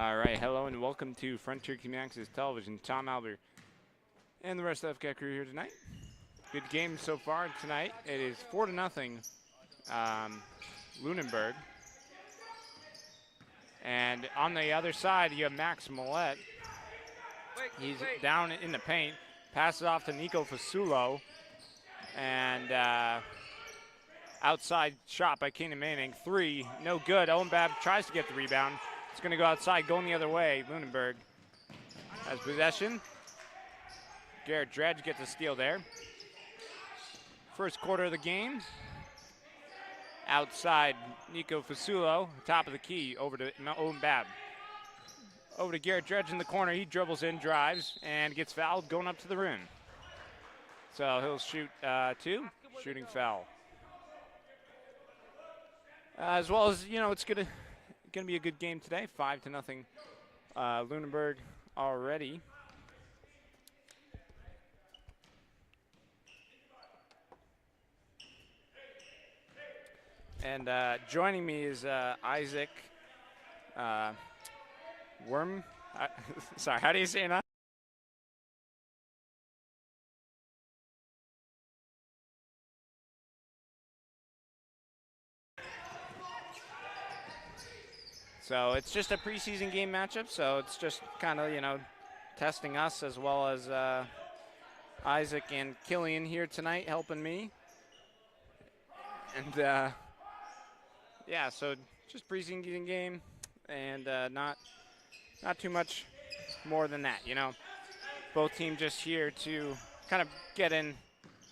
All right, hello and welcome to Frontier Community Access Television. Tom Albert and the rest of the FCAT crew here tonight. Good game so far tonight. It is 4-0 Lunenburg. And on the other side, you have Max Millette. He's down in the paint, passes off to Nico Fasulo, and outside shot by Keenan Manning. Three, no good. Owen Babb tries to get the rebound. It's going to go outside, going the other way. Lunenburg has possession. Garrett Dredge gets a steal there. First quarter of the game. Outside, Nico Fasulo, top of the key, over to Owen Babb. Over to Garrett Dredge in the corner. He dribbles in, drives, and gets fouled going up to the rim. So he'll shoot two, shooting foul. As well as, you know, it's going to be a good game today. 5-0 Lunenburg already. And joining me is Isaac Worm. Sorry, how do you say it? So it's just a preseason game matchup, so it's just kind of, you know, testing us as well as Isaac and Killian here tonight helping me. And yeah, so just preseason game and not too much more than that, you know. Both teams just here to kind of get in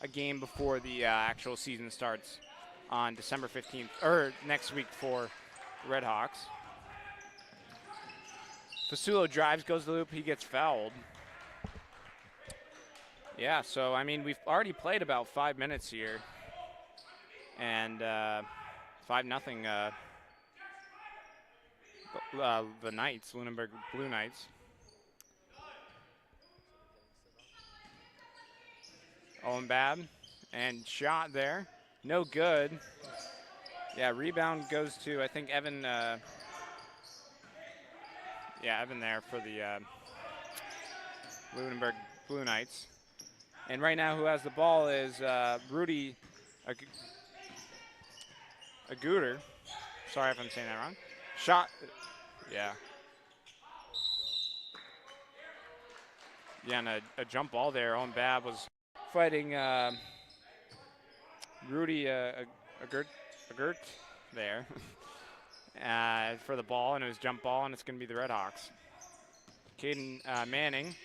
a game before the actual season starts on December 15th, or next week for the Red Hawks. Fasulo drives, goes to the loop, he gets fouled. Yeah, so, I mean, we've already played about 5 minutes here. And 5-0 the Knights, Lunenburg Blue Knights. Owen Babb, and shot there, no good. Yeah, rebound goes to, I think, Evan. Yeah, Evan there for the Lunenburg Blue Knights. And right now who has the ball is Rudy Aguder. Sorry if I'm saying that wrong. Shot, yeah. Yeah, and a jump ball there. Owen Babb was fighting Rudy Agurt there. For the ball, and it was jump ball, and it's going to be the Red Hawks. Caden Manning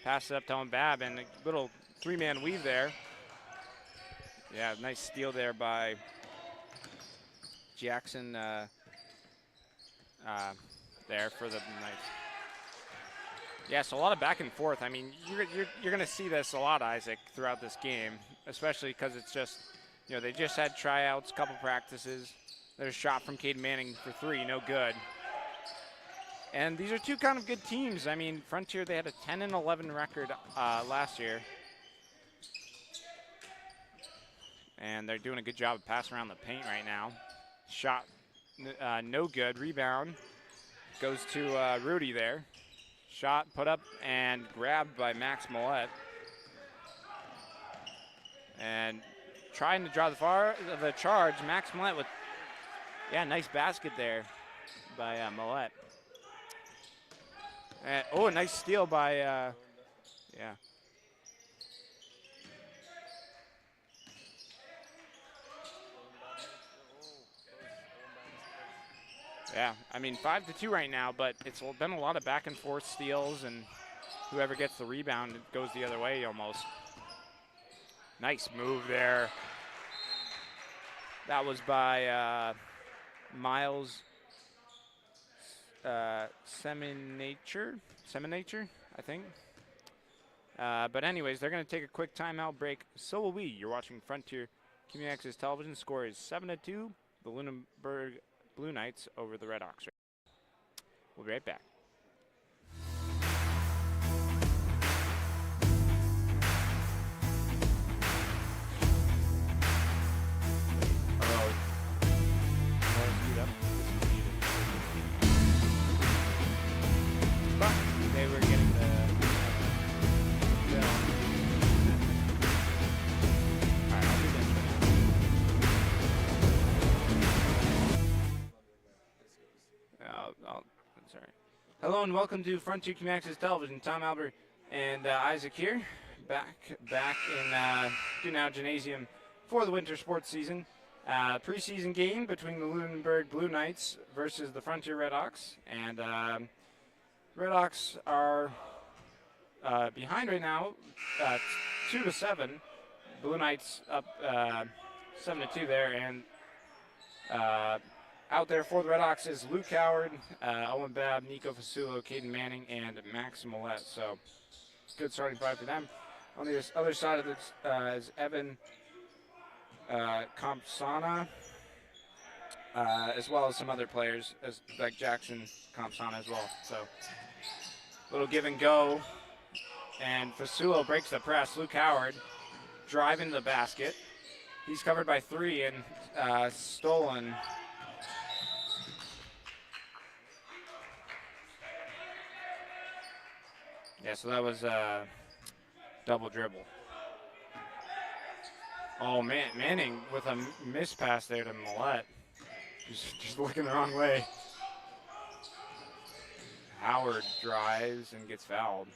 passes it up to Owen Babb, and a little three-man weave there. Yeah, nice steal there by Jackson there for the Knights. Yeah, so a lot of back and forth. I mean, you're going to see this a lot, Isaac, throughout this game, especially because it's just, you know, they just had tryouts, couple practices. There's a shot from Caden Manning for three, no good. And these are two kind of good teams. I mean, Frontier, they had a 10-11 record last year. And they're doing a good job of passing around the paint right now. Shot, no good. Rebound goes to Rudy there. Shot put up and grabbed by Max Millette. And trying to draw the charge, Max Millette with, yeah, nice basket there by Millette. Oh, a nice steal by, yeah. Yeah, I mean, 5-2 right now, but it's been a lot of back and forth steals, and whoever gets the rebound, it goes the other way almost. Nice move there. That was by Miles Seminature, I think. But anyways, they're going to take a quick timeout break. So will we. You're watching Frontier Community Access Television. Score is 7-2. The Lunenburg Blue Knights over the Red Hawks. We'll be right back. sorry. Hello and welcome to Frontier Community Access Television. Tom Albert and Isaac here, back in Dunau Gymnasium for the winter sports season. Preseason game between the Lunenburg Blue Knights versus the Frontier Redhawks, and Redhawks are behind right now, 2-7. Blue Knights up 7-2 there, and out there for the Redhawks is Luke Howard, Owen Babb, Nico Fasulo, Caden Manning, and Max Millette. So good starting five for them. On the other side of this is Evan Compsana, as well as some other players, like Jackson Compsana as well. So little give and go, and Fasulo breaks the press. Luke Howard driving the basket. He's covered by three and stolen. Yeah, so that was double dribble. Oh, man, Manning with a miss pass there to Millette. Just looking the wrong way. Howard drives and gets fouled.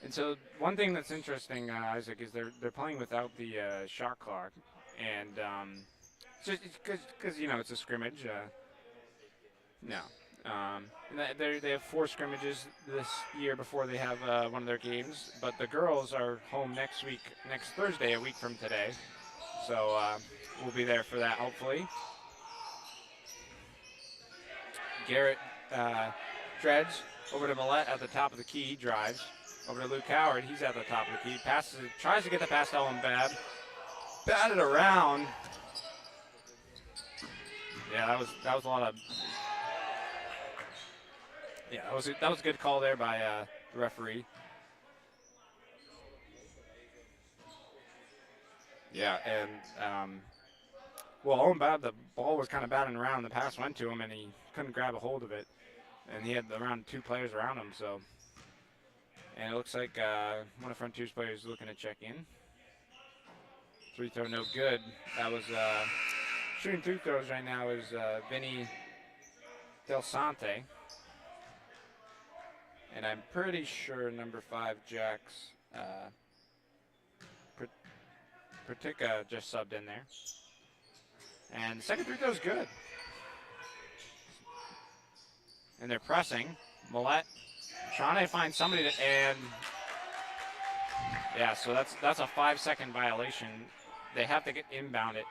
And so one thing that's interesting, Isaac, is they're playing without the shot clock, and just because you know it's a scrimmage. No. And they have 4 scrimmages this year before they have one of their games. But the girls are home next Thursday, a week from today. So we'll be there for that, hopefully. Garrett Dredge over to Millette at the top of the key. He drives. Over to Luke Howard. He's at the top of the key. Passes it, tries to get the pass to Owen Babb. Batted around. Yeah, that was a lot of. Yeah, that was a good call there by the referee. Yeah, and well, Owen Babb, the ball was kind of batting around. The pass went to him, and he couldn't grab a hold of it. And he had around 2 players around him. So, and it looks like one of Frontier's players is looking to check in. Free throw, no good. That was shooting free throws right now is Vinny Del Sante. And I'm pretty sure number 5, Jax Pratica just subbed in there. And the second free throw is good. And they're pressing. Millette trying to find somebody to, and yeah, so that's a 5-second violation. They have to get inbound it,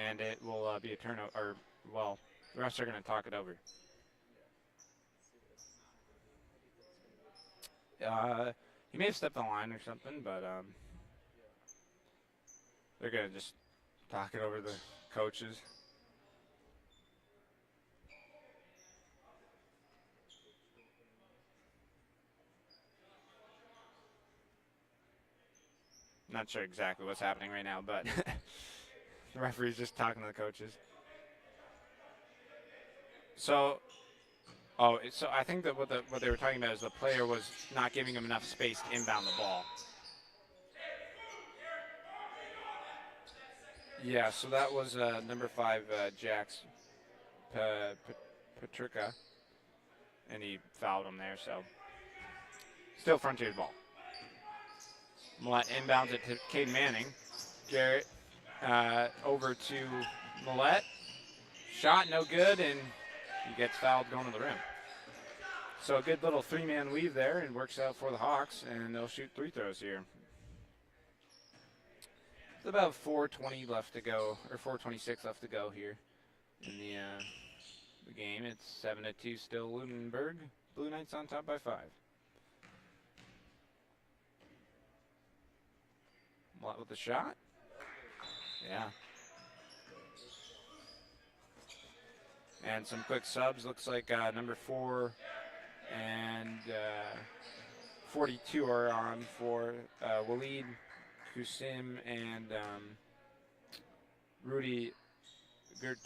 and it will be a turnover, or, well, the refs are going to talk it over. He may have stepped on the line or something, but they're going to just talk it over the coaches. Not sure exactly what's happening right now, but the referee's just talking to the coaches. So I think that what they were talking about is the player was not giving him enough space to inbound the ball. Yeah, so that was number 5, Jax Patrica, and he fouled him there. So still Frontier's ball. Millette inbounds it to Caden Manning. Garrett over to Millette. Shot no good, and he gets fouled going to the rim. So a good little 3-man weave there, and works out for the Hawks, and they'll shoot 3 throws here. It's about 4:20 left to go, or 4:26 left to go here in the game. It's 7-2 still Lunenburg. Blue Knights on top by 5. Millette with the shot. Yeah. And some quick subs. Looks like number 4 and 42 are on for Waleed Kusim and Rudy Gert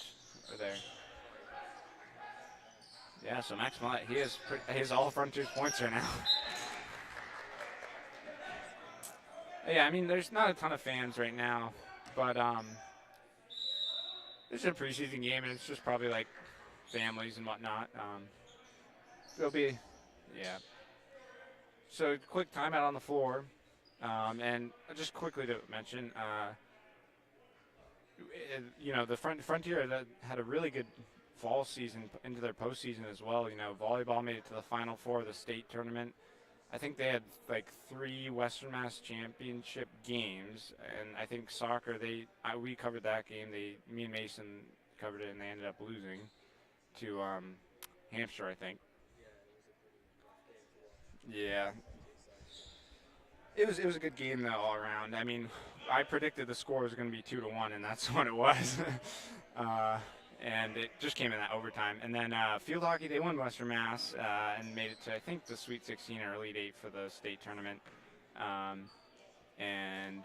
are there. Yeah, so Max Millette, he has all Frontier's points right now. Yeah, I mean, there's not a ton of fans right now, but this is a preseason game, and it's just probably like families and whatnot. there'll be, yeah. So quick timeout on the floor, and just quickly to mention, you know, the Frontier had a really good fall season into their postseason as well. You know, volleyball made it to the Final Four of the state tournament. I think they had like 3 Western Mass Championship games, and I think soccer we covered that game. Me and Mason covered it, and they ended up losing to Hampshire, I think. Yeah, it was a good game though all around. I mean, I predicted the score was going to be 2-1, and that's what it was. uh, and it just came in that overtime. And then field hockey, they won Western Mass and made it to, I think, the Sweet 16 or Elite 8 for the state tournament. And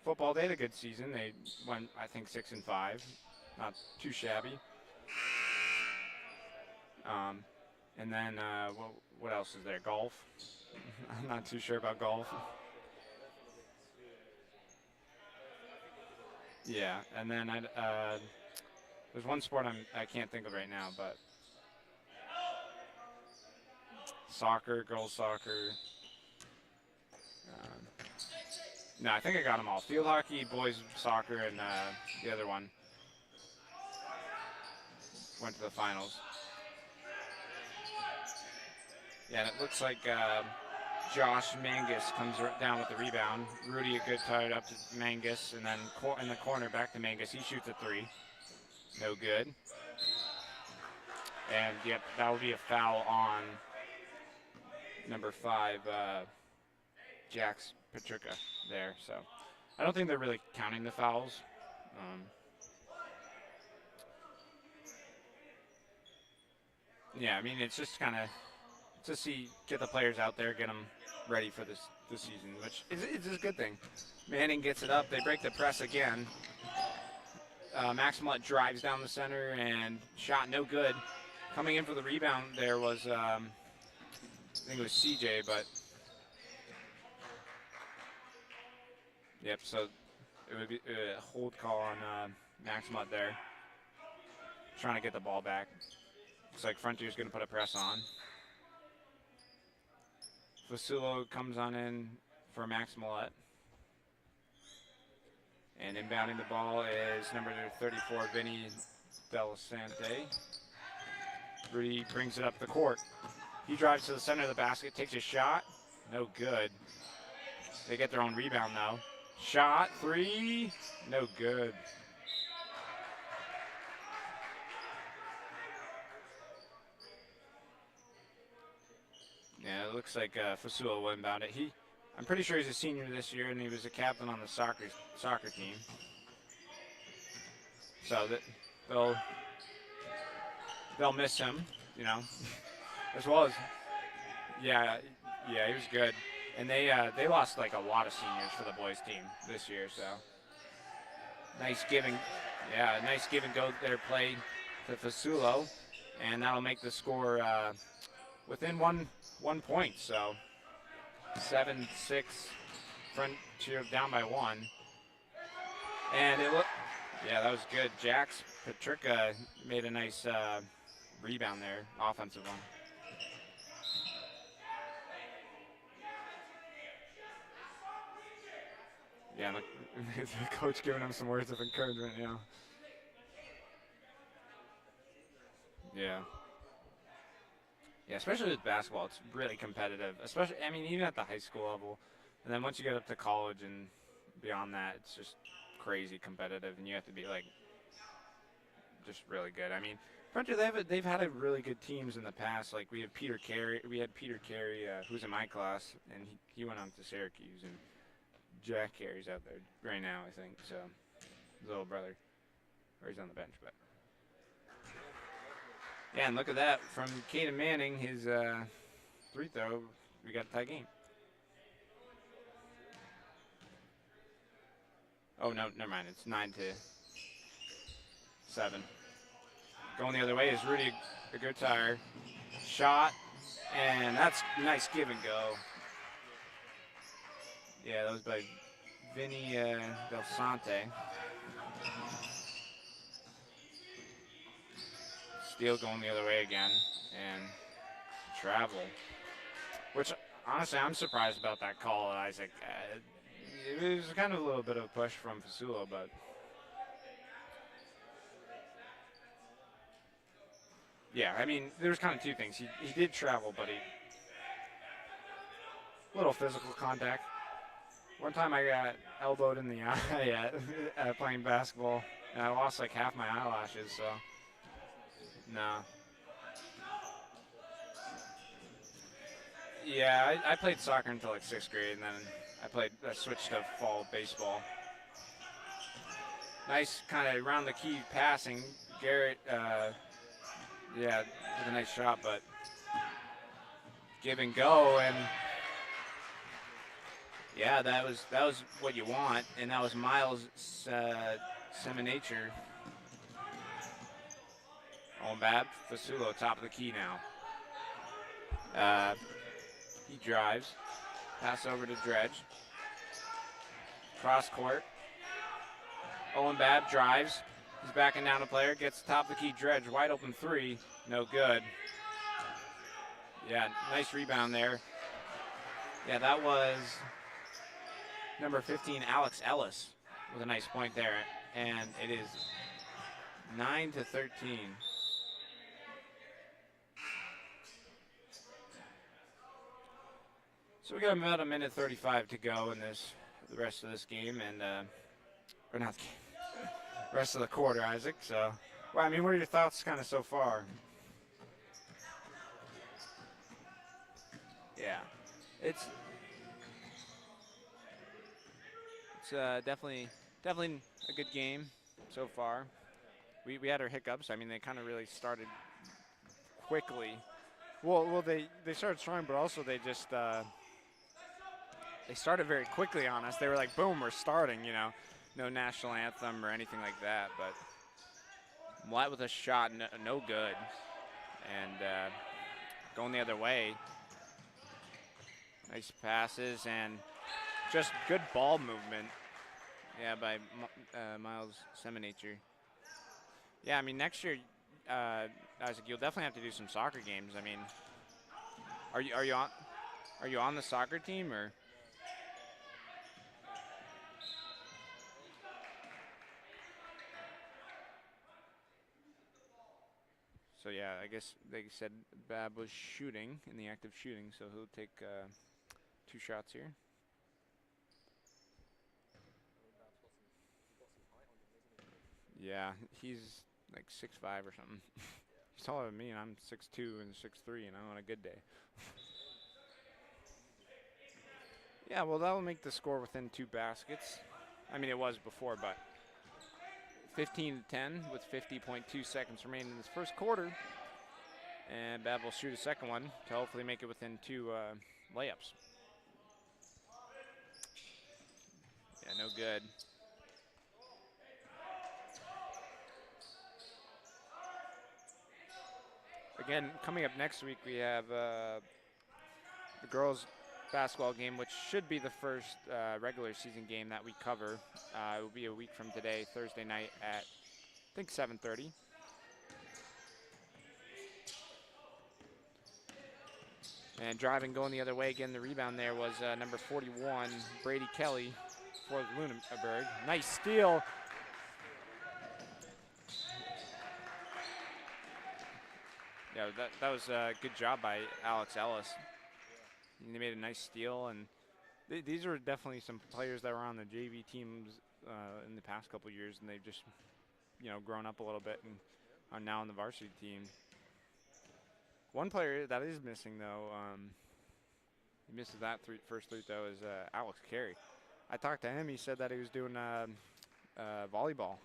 football, they had a good season. They went, I think, 6-5, not too shabby. And then what else is there? Golf. I'm not too sure about golf. Yeah, and then there's one sport I can't think of right now, but soccer, girls soccer. No, I think I got them all. Field hockey, boys soccer, and the other one went to the finals. Yeah, and it looks like Josh Mangus comes down with the rebound. Rudy a good tied up to Mangus, and then in the corner back to Mangus. He shoots a 3. No good. And yep, that will be a foul on number 5, Jax Petrica there. So I don't think they're really counting the fouls. Yeah, I mean, it's just kind of to get the players out there, get them ready for this season, which is a good thing. Manning gets it up. They break the press again. Maximillet drives down the center and shot no good. Coming in for the rebound there was, I think it was CJ, but yep, so it would be a hold call on Maximillet there. Trying to get the ball back. Looks like Frontier's going to put a press on. Fasulo comes on in for Maximillet. And inbounding the ball is number 34, Vinny Delasante. Rudy brings it up the court. He drives to the center of the basket, takes a shot. No good. They get their own rebound though. Shot, 3, no good. Yeah, it looks like Fasulo will inbound it. I'm pretty sure he's a senior this year, and he was a captain on the soccer team. So that they'll miss him, you know, as well as he was good, and they lost like a lot of seniors for the boys team this year. So nice give and go there play to Fasulo, and that'll make the score within one point. So 7-6, Frontier down by 1. And that was good. Jax Petrica made a nice rebound there, offensive one. Yeah, look, the coach giving him some words of encouragement, you know. Yeah. Yeah, especially with basketball, it's really competitive. Especially, I mean, even at the high school level. And then once you get up to college and beyond that, it's just crazy competitive, and you have to be like just really good. I mean, Frontier, they've had a really good teams in the past. Like we had Peter Carey, who's in my class, and he went on to Syracuse, and Jack Carey's out there right now, I think. So his little brother, or he's on the bench, but. Yeah, and look at that. From Caden Manning, his 3 throw, we got a tie game. Oh, no, never mind. It's 9-7. Going the other way is Rudy Gurtire. Shot, and that's nice give and go. Yeah, that was by Vinny Delasante. Steele going the other way again, and travel, which honestly I'm surprised about that call, Isaac. It was kind of a little bit of a push from Fasulo, but yeah, I mean, there's kind of two things. He did travel, but he little physical contact. One time I got elbowed in the eye at playing basketball, and I lost like half my eyelashes, so no. Yeah, I played soccer until like 6th grade, and then I switched to fall baseball. Nice kind of around the key passing. Garrett, yeah, with a nice shot, but give and go, and yeah, that was what you want, and that was Miles Seminature. Bab, Fasulo, top of the key now. He drives. Pass over to Dredge. Cross court. Owen Babb drives. He's backing down a player. Gets the top of the key. Dredge, wide open three. No good. Yeah, nice rebound there. Yeah, that was number 15, Alex Ellis, with a nice point there. And it is 9-13. So we got about a minute 35 to go in the rest of this game, and or not the game, rest of the quarter, Isaac. So, well, I mean, what are your thoughts kind of so far? Yeah, it's definitely a good game so far. We had our hiccups. I mean, they kind of really started quickly. Well, they started strong, but also they just they started very quickly on us. They were like, boom, we're starting, you know. No national anthem or anything like that, but Mlett with a shot, no good. And going the other way. Nice passes and just good ball movement. Yeah, by Miles Seminature. Yeah, I mean, next year, Isaac, you'll definitely have to do some soccer games. I mean, are you on the soccer team or? So yeah, I guess they said Bab was shooting, in the act of shooting, so he'll take 2 shots here. Yeah, he's like 6'5" or something. He's taller than me, and I'm 6'2" and 6'3", and I'm on a good day. Yeah, well, that'll make the score within 2 baskets. I mean, it was before, but 15-10 with 50.2 seconds remaining in this first quarter. And Bab will shoot a second one to hopefully make it within 2 layups. Yeah, no good. Again, coming up next week, we have the girls' basketball game, which should be the first regular season game that we cover. It will be a week from today, Thursday night at, I think, 7:30. And driving, going the other way again, the rebound there was number 41, Brady Kelly for Lunenburg. Nice steal. Yeah, that was a good job by Alex Ellis. They made a nice steal, and these are definitely some players that were on the JV teams in the past couple years, and they've just, you know, grown up a little bit and are now on the varsity team. One player that is missing, though, he misses that first free throw, is Alex Carey. I talked to him. He said that he was doing volleyball.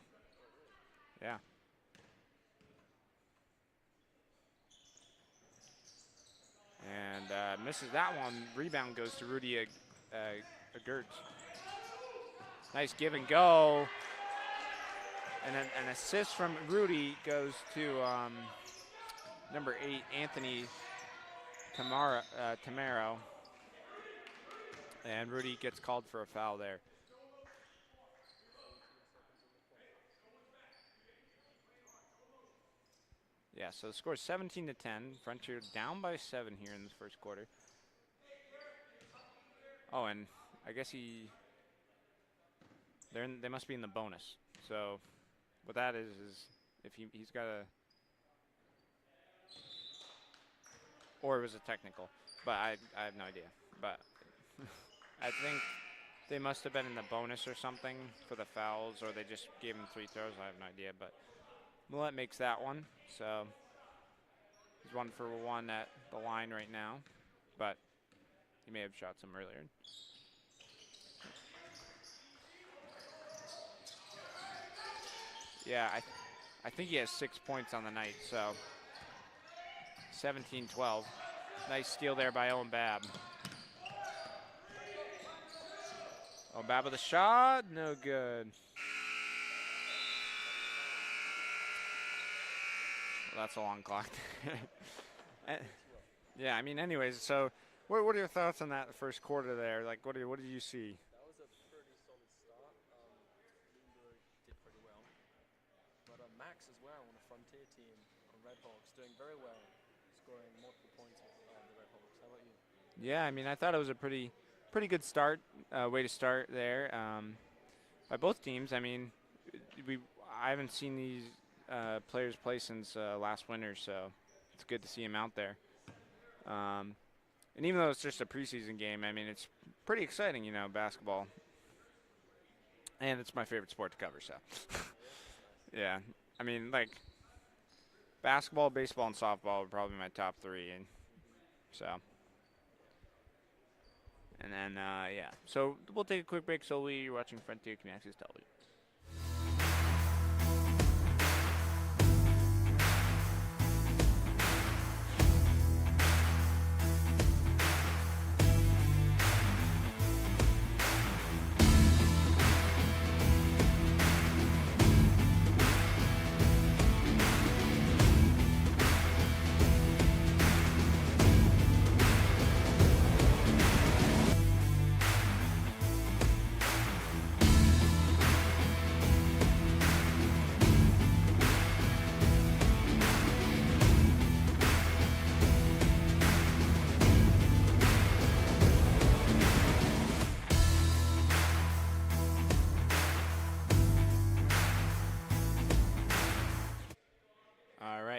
Yeah. And misses that one. Rebound goes to Rudy Gertz. Nice give and go. And an assist from Rudy goes to number 8, Anthony Tamaro. And Rudy gets called for a foul there. Yeah, Yeah, so the score is 17 to 10. Frontier down by 7 here in the first quarter. Oh, and I guess they must be in the bonus. So what that is if he's got a, or it was a technical, but I have no idea. But I think they must have been in the bonus or something for the fouls, or they just gave him 3 throws. I have no idea, but Millette makes that one. So he's 1 for 1 at the line right now, but he may have shot some earlier. Yeah, I think he has 6 points on the night, so 17-12. Nice steal there by Owen Babb. Owen Babb with a shot, no good. Well, that's a long clock. Yeah, I mean, anyways, so what are your thoughts on that first quarter there? Like, what did you see? That was a pretty solid start. Lunenburg did pretty well. But Max as well on the Frontier team on Redhawks doing very well, scoring multiple points on the Redhawks. How about you? Yeah, I mean, I thought it was a pretty good start, way to start there by both teams. I mean, I haven't seen these players play since last winter, so it's good to see him out there. And even though it's just a preseason game, I mean, it's pretty exciting, you know, basketball. And it's my favorite sport to cover, so. Yeah, I mean, like, basketball, baseball, and softball are probably my top 3, and so. And then, yeah. So we'll take a quick break. So you're watching Frontier Community Access Television.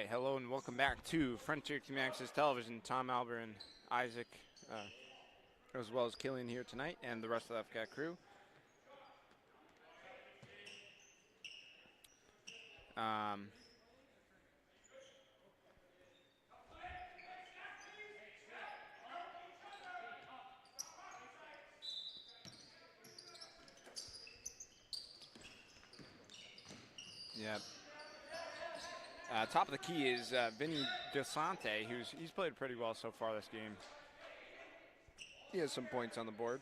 Hello and welcome back to Frontier Community Access Television. Tom, Albert, and Isaac, as well as Killian here tonight, and the rest of the FCAT crew. Yeah. Top of the key is Vinny DeSante, he's played pretty well so far this game. He has some points on the board.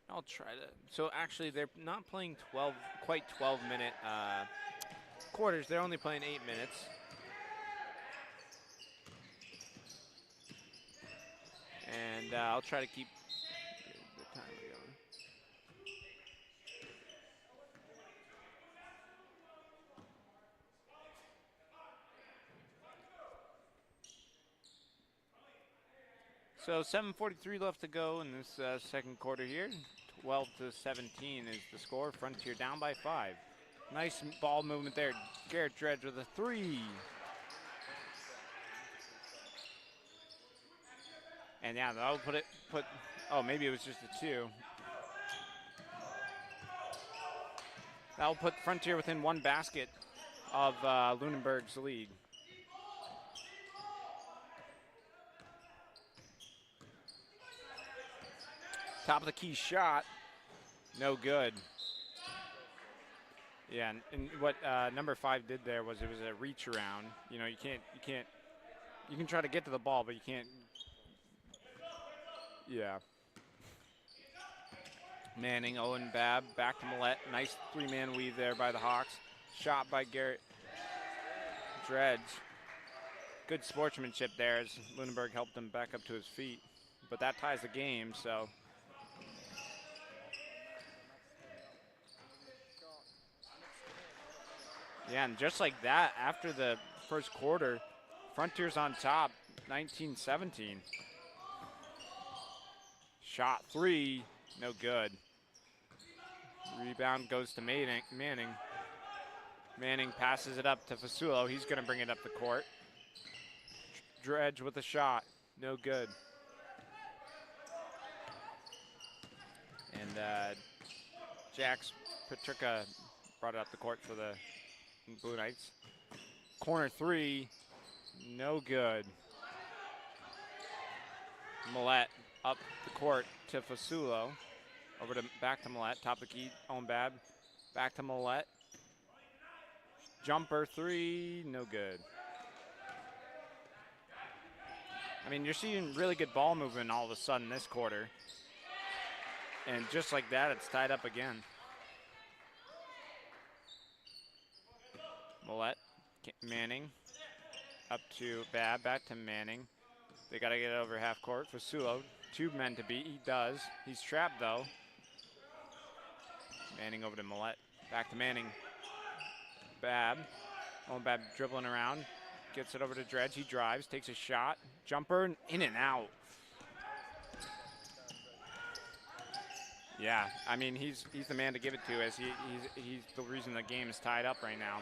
I'll try to. So actually, they're not playing quite 12-minute quarters. They're only playing 8 minutes. And I'll try to keep the timer going. So 7:43 left to go in this second quarter here. 12-17 is the score. Frontier down by 5. Nice ball movement there. Garrett Dredge with a 3. And yeah, that'll oh, maybe it was just a 2. That'll put Frontier within 1 basket of Lunenburg's lead. Top of the key shot, no good. Yeah, and what number 5 did there was it was a reach around. You know, you can try to get to the ball, but you can't. Yeah. Manning, Owen Babb, back to Millette. Nice 3-man weave there by the Hawks. Shot by Garrett Dredge. Good sportsmanship there as Lunenburg helped him back up to his feet. But that ties the game, so. Yeah, and just like that, after the first quarter, Frontier's on top, 19-17. Shot 3, no good. Rebound goes to Manning. Manning passes it up to Fasulo. He's going to bring it up the court. Dredge with a shot, no good. And Jax Petricka brought it up the court for the Blue Knights. Corner 3, no good. Millette up the court to Fasulo. Back to Millette, top of the key, Ownbab. Back to Millette. Jumper 3, no good. I mean, you're seeing really good ball movement all of a sudden this quarter. And just like that, it's tied up again. Millette, Manning, up to Bab, back to Manning. They got to get over half court. Fasulo, 2 men to beat. He does. He's trapped, though. Manning over to Millette. Back to Manning. Bab. Bab dribbling around. Gets it over to Dredge. He drives, takes a shot. Jumper, in and out. Yeah, I mean, he's the man to give it to, as he's the reason the game is tied up right now.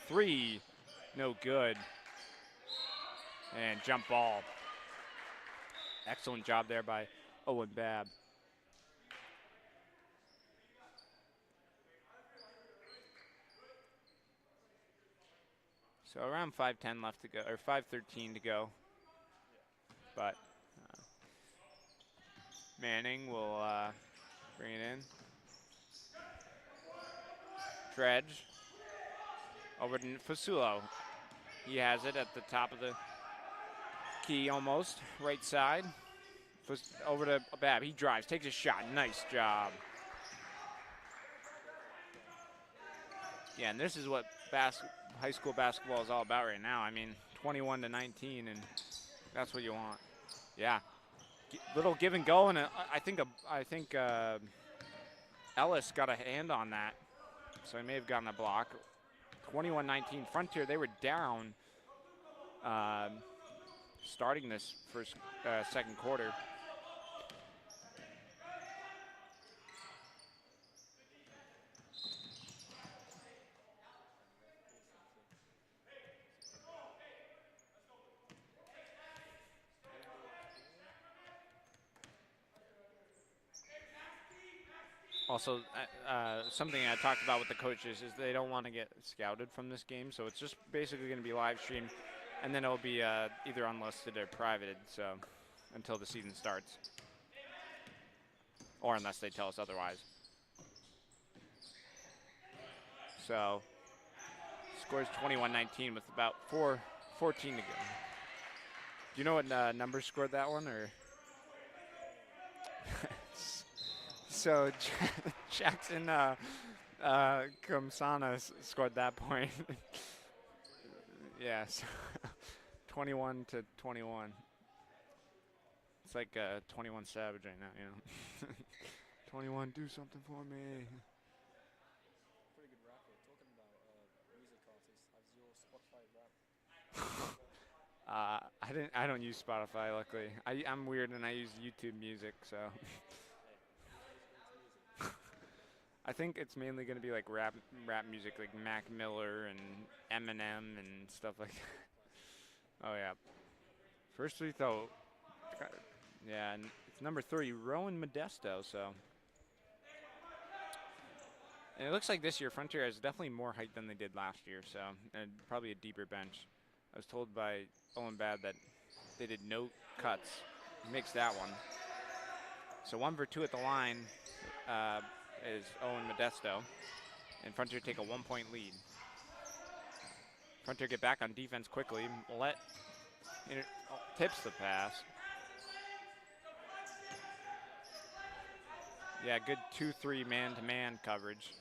3, no good. And jump ball. Excellent job there by Owen Babb. So around 5:10 left to go, or 5:13 to go. But Manning will bring it in. Dredge over to Fasulo. He has it at the top of the key almost, right side. Over to Babb. He drives, takes a shot. Nice job. Yeah, and this is what high school basketball is all about right now. I mean, 21-19, and that's what you want. Yeah, little give and go, and I think Ellis got a hand on that, so he may have gotten a block. 21-19 Frontier. They were down starting this second quarter. Also, something I talked about with the coaches is they don't want to get scouted from this game, so it's just basically going to be live streamed, and then it'll be either unlisted or privated, so until the season starts, or unless they tell us otherwise. So, scores 21-19 with about 4:14 to go. Do you know what number scored that one, or? So Jackson Kamsana scored that point. Yes, 21-21. It's like 21 Savage right now, you know. 21, do something for me. Pretty good rapper. Talking about music artists, how's your Spotify rap? I don't use Spotify, luckily. I'm weird and I use YouTube Music, so. I think it's mainly going to be like rap music, like Mac Miller and Eminem and stuff like that. Oh, yeah. First free throw. Yeah, and it's number 3, Rowan Modesto, so. And it looks like this year Frontier has definitely more height than they did last year, so and probably a deeper bench. I was told by Owen Bad that they did no cuts. He makes that one. So 1 for 2 at the line. Is Owen Modesto, and Frontier take a 1-point lead. Frontier get back on defense quickly. Millette tips the pass. Yeah, good 2-3 man-to-man coverage.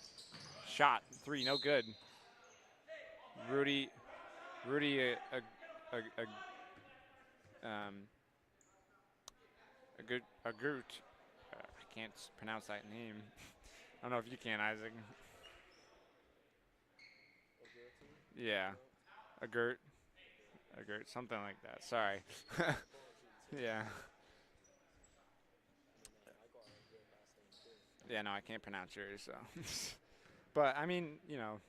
Shot 3, no good. Rudy Agut. I can't pronounce that name. I don't know if you can, Isaac. Yeah, a Gert, something like that. Sorry. Apologies. Yeah. I mean, I got a weird last name too. Yeah, no, I can't pronounce yours, so. But I mean, you know,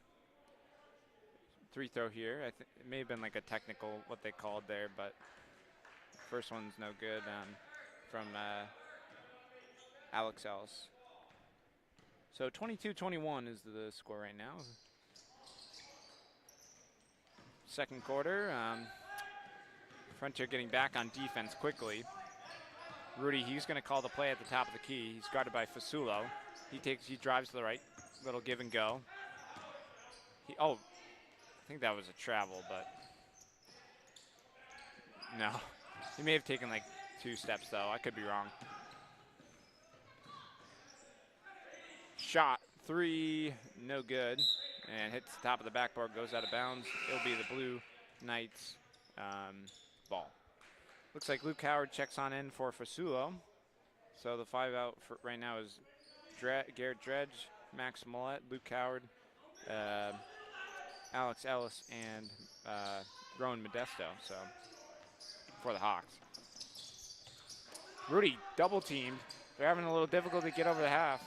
free throw here. I think it may have been like a technical, what they called there, but first one's no good from Alex Ellis. So 22-21 is the score right now. Second quarter. Frontier getting back on defense quickly. Rudy, he's going to call the play at the top of the key. He's guarded by Fasulo. He drives to the right, little give and go. I think that was a travel, but no. He may have taken like 2 steps though. I could be wrong. Shot 3, no good, and hits the top of the backboard, goes out of bounds. It'll be the Blue Knights ball. Looks like Luke Howard checks on in for Fasulo. So the 5 out for right now is Garrett Dredge, Max Millette, Luke Howard, Alex Ellis, and Rowan Modesto. So for the Hawks. Rudy double teamed. They're having a little difficulty to get over the half.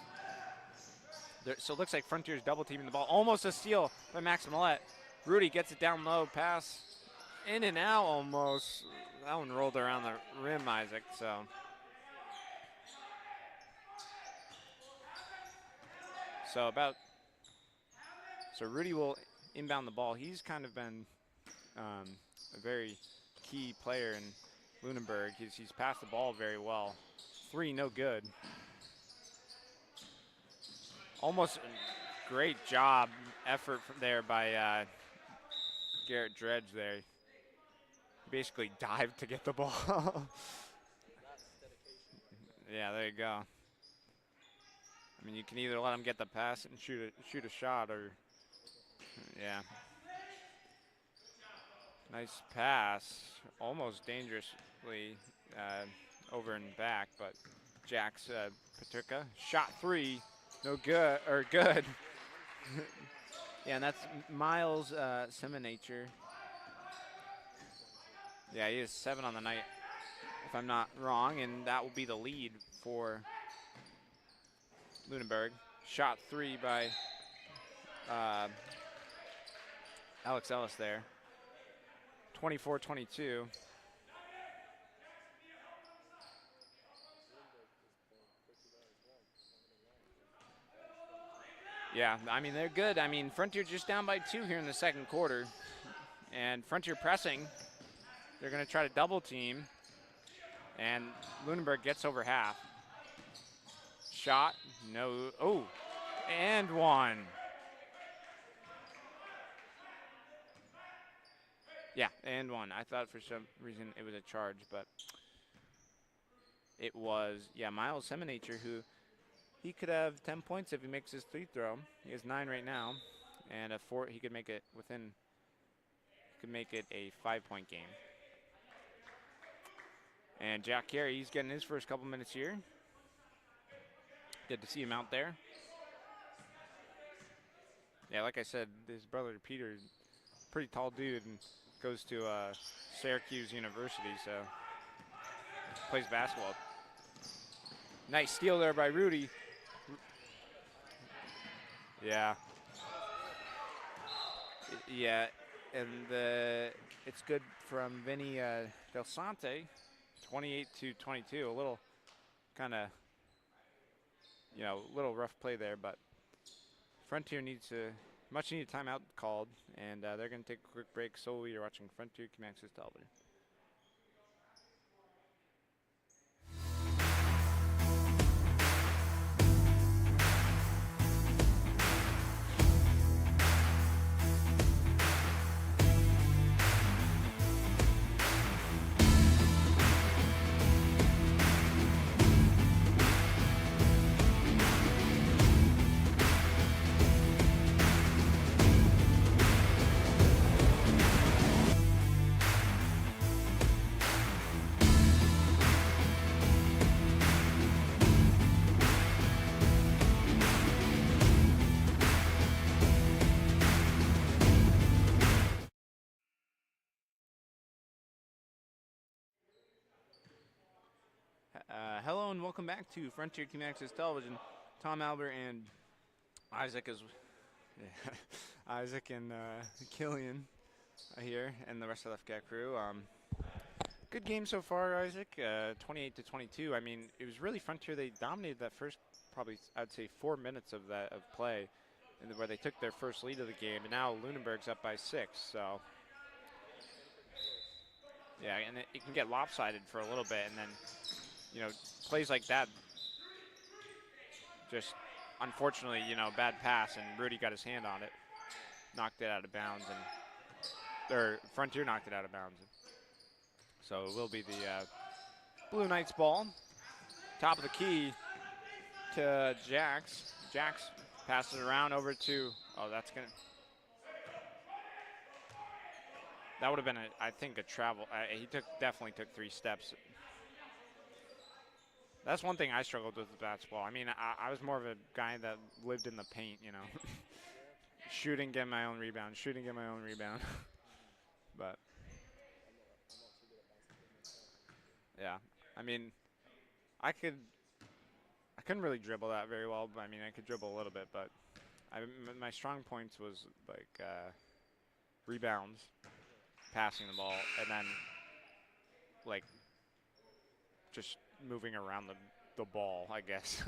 So it looks like Frontier's double teaming the ball. Almost a steal by Max Millette. Rudy gets it down low, pass in and out almost. That one rolled around the rim, Isaac, so. So Rudy will inbound the ball. He's kind of been a very key player in Lunenburg. He's passed the ball very well. 3, no good. Almost great job, effort there by Garrett Dredge there. He basically dived to get the ball. That's dedication. Yeah, there you go. I mean, you can either let him get the pass and shoot a shot, or yeah. Nice pass, almost dangerously over and back, but Jack's Patrica shot 3, no good or good. Yeah, and that's Miles Seminature. Yeah, he is 7 on the night, if I'm not wrong, and that will be the lead for Lunenburg. Shot 3 by Alex Ellis there. 24-22. Yeah, I mean, they're good. I mean, Frontier just down by 2 here in the second quarter. And Frontier pressing. They're going to try to double team. And Lunenburg gets over half. Shot, no, oh, and 1. Yeah, and 1. I thought for some reason it was a charge, but it was, yeah, Miles Seminature, who he could have 10 points if he makes his free throw. He has 9 right now, and a 4. He could make it a 5-point game. And Jack Carey, he's getting his first couple minutes here. Good to see him out there. Yeah, like I said, his brother Peter is a pretty tall dude and goes to Syracuse University, so plays basketball. Nice steal there by Rudy. Yeah. Yeah, and it's good from Vinny Del Sante, 28-22. A little kind of, a little rough play there, but Frontier needs a much needed timeout called, and they're going to take a quick break. So you're watching Frontier Access Television. Hello and welcome back to Frontier Team Access Television. Tom Albert and Isaac is Isaac and Killian are here, and the rest of the FCAT crew. Good game so far, Isaac. 28 to 22. I mean, it was really Frontier. They dominated that first, probably I'd say 4 minutes of play, and where they took their first lead of the game. And now Lunenburg's up by 6. So yeah, and it can get lopsided for a little bit, and then plays like that. Just unfortunately, bad pass, and Rudy got his hand on it, knocked it out of bounds, or Frontier knocked it out of bounds. So it will be the Blue Knights ball. Top of the key to Jax. Jax passes it around over to, that would have been, I think, a travel. He definitely took 3 steps. That's one thing I struggled with basketball. I mean, I was more of a guy that lived in the paint, shooting, get my own rebound, shooting, get my own rebound. But yeah, I mean, I couldn't really dribble that very well, but I mean, I could dribble a little bit, but my strong points was like rebounds, passing the ball, and then like just moving around the ball, I guess.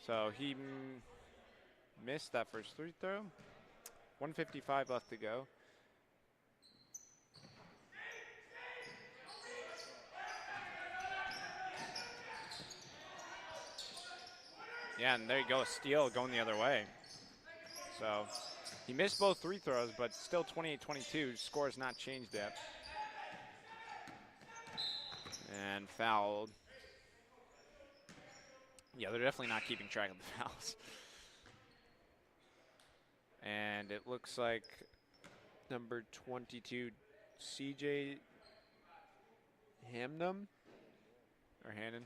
So he missed that first free throw. 1:55 left to go. Yeah, and there you go, a steal going the other way. So he missed both free throws, but still 28-22. Score has not changed yet. And fouled. Yeah, they're definitely not keeping track of the fouls. And it looks like number 22, CJ Hamnum, or Hannon.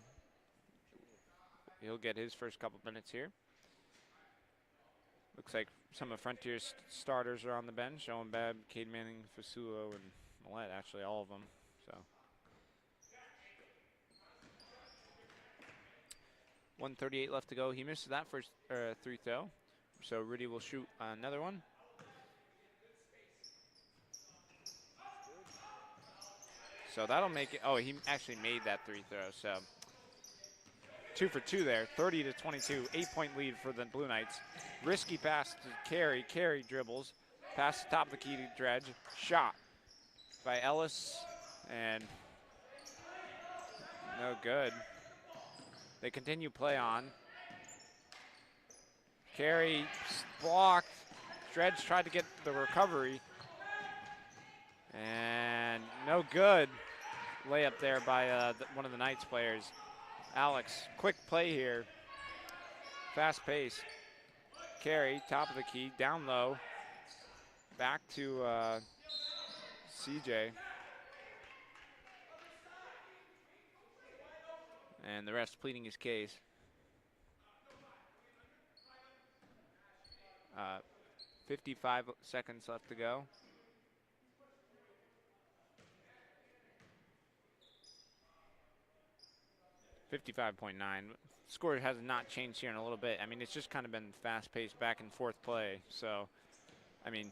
He'll get his first couple minutes here. Looks like some of Frontier's starters are on the bench. Owen Babb, Cade Manning, Fasulo, and Millette, actually all of them. So 1:38 left to go. He missed that first free throw. So Rudy will shoot another one. So that'll make it. Oh, he actually made that free throw. So 2 for 2 there. 30-22. 8-point lead for the Blue Knights. Risky pass to Carey. Carey dribbles. Pass to top of the key to Dredge. Shot by Ellis. And no good. They continue play on. Carey blocked. Dredge tried to get the recovery. And no good. Layup there by one of the Knights players. Alex, quick play here. Fast pace. Carey, top of the key, down low. Back to CJ. And the rest pleading his case. 55 seconds left to go. .59. Score has not changed here in a little bit. I mean, it's just kind of been fast-paced back and forth play. So, I mean,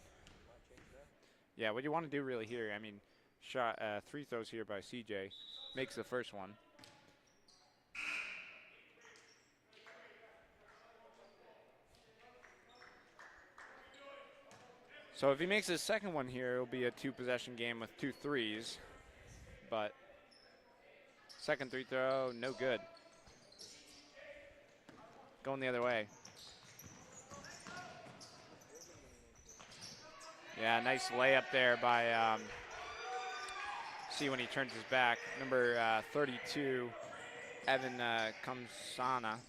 yeah, what you want to do really here, I mean, shot 3 throws here by CJ. Makes the first one. So if he makes his second one here, it'll be a 2-possession game with 2 threes. But second 3 throw, no good. Going the other way. Yeah, nice layup there by, see when he turns his back, number 32, Evan Kamsana.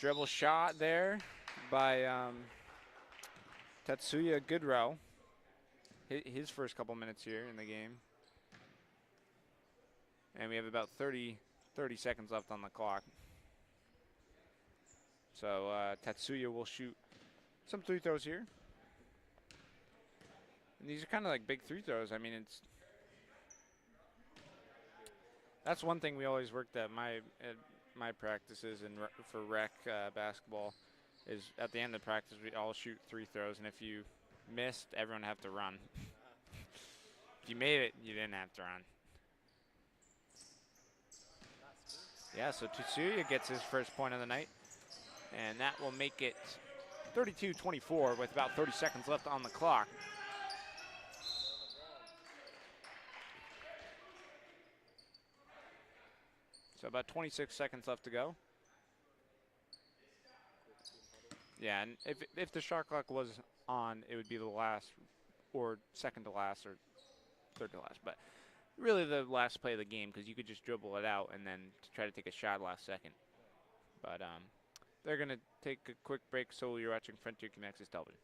Dribble shot there by Tatsuya Goodrow. His first couple minutes here in the game. And we have about 30 seconds left on the clock. So Tatsuya will shoot some 3 throws here. And these are kind of like big free throws. I mean, that's one thing we always worked at my practices and for rec basketball is at the end of the practice we all shoot 3 throws, and if you missed, everyone have to run. If you made it, you didn't have to run. Yeah, so Tatsuya gets his first point of the night, and that will make it 32-24 with about 30 seconds left on the clock. So about 26 seconds left to go. Yeah, and if the shot clock was on, it would be the last or second to last or third to last. But really the last play of the game because you could just dribble it out and then try to take a shot last second. But they're going to take a quick break, so you're watching Frontier Connects Television.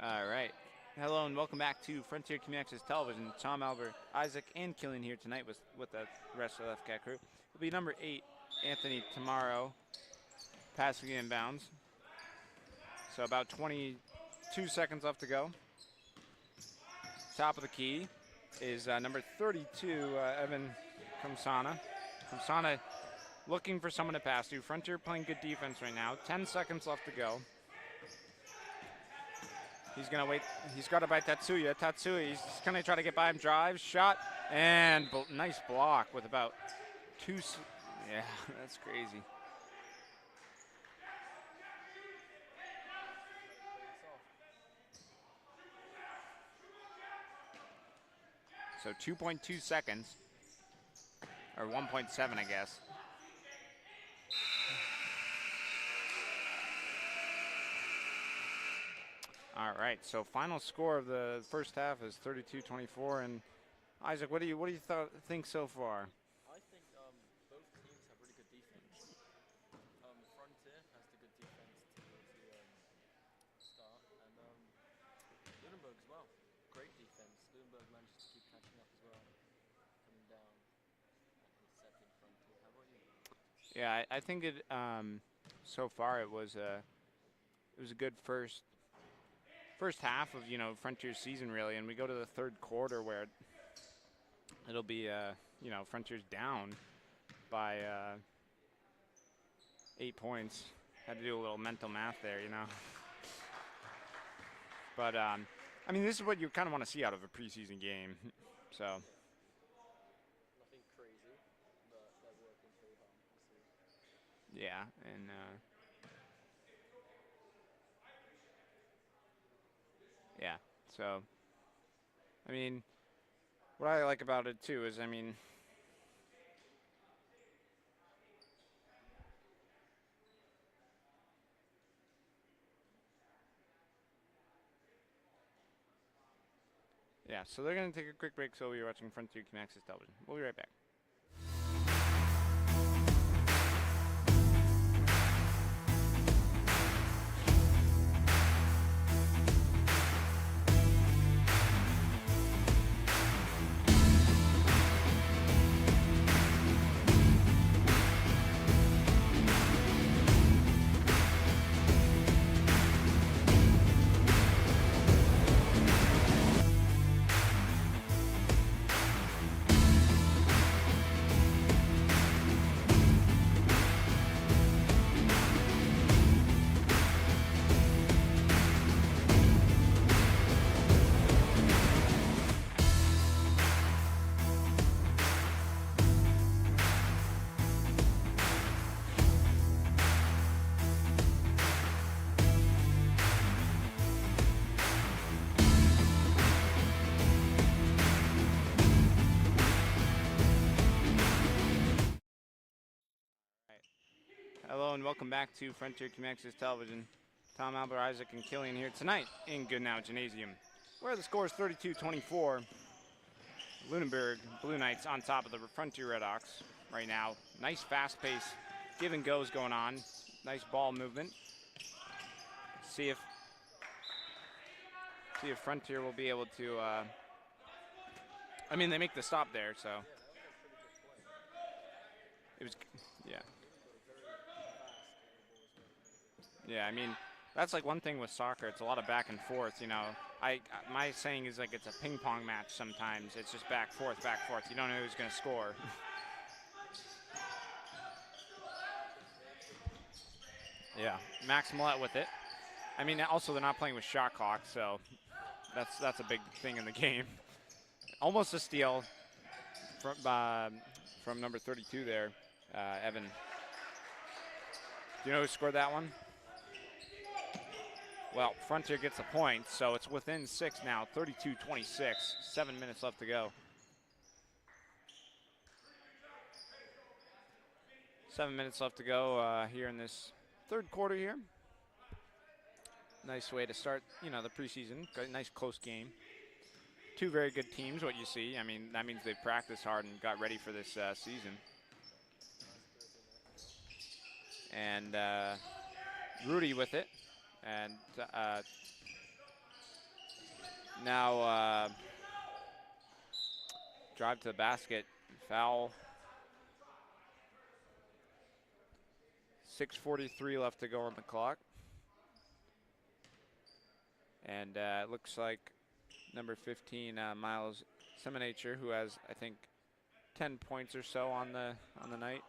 All right. Hello and welcome back to Frontier Community Access Television. Tom, Albert, Isaac, and Killian here tonight with the rest of the FCAT crew. It'll be number 8, Anthony Tamaro, passing inbounds. So about 22 seconds left to go. Top of the key is number 32, Evan Kamsana. Kamsana looking for someone to pass to. Frontier playing good defense right now. 10 seconds left to go. He's going to wait. He's got to by Tatsuya. Tatsuya, he's going to try to get by him. Drive, shot, and nice block with about 2. Yeah, that's crazy. So 2.2 seconds, or 1.7, I guess. All right, so final score of the first half is 32-24. And Isaac, what do you think so far? I think both teams have really good defense. Frontier has the good defense to start, and Lunenburg as well. Great defense. Lunenburg manages to keep catching up as well, coming down and intercepting Frontier. How about you? Yeah, I think it. So far, it was a good first half of Frontier's season really, and we go to the third quarter where it'll be Frontier's down by 8 points. Had to do a little mental math there, But I mean, this is what you kind of want to see out of a preseason game. So Nothing crazy, but they're working pretty hard. We'll see. yeah, and yeah, so I mean, what I like about it too is, I mean, yeah, so they're going to take a quick break, so you're watching Frontier Connects Television. We'll be right back. Hello and welcome back to Frontier Communications Television. Tom, Albert, Isaac, and Killian here tonight in Goodnow Gymnasium, where the score is 32-24. Lunenburg Blue Knights on top of the Frontier Redhawks right now. Nice fast-paced give and goes going on. Nice ball movement. See if Frontier will be able to. I mean, they make the stop there, so it was. Yeah. Yeah, I mean, that's like one thing with soccer. It's a lot of back and forth, you know. My saying is like it's a ping pong match sometimes. It's just back, forth. You don't know who's going to score. Yeah, Max Millette with it. I mean, also they're not playing with shot clock, so that's a big thing in the game. Almost a steal from number 32 there, Evan. Do you know who scored that one? Well, Frontier gets a point, so it's within 6 now, 32-26, 7 minutes left to go. 7 minutes left to go here in this third quarter here. Nice way to start, you know, the preseason. Nice close game. Two very good teams, what you see. I mean, that means they've practiced hard and got ready for this season. And Rudy with it. And now drive to the basket, foul. 6:43 left to go on the clock. And it looks like number 15, Miles Seminature, who has, I think, 10 points or so on the night.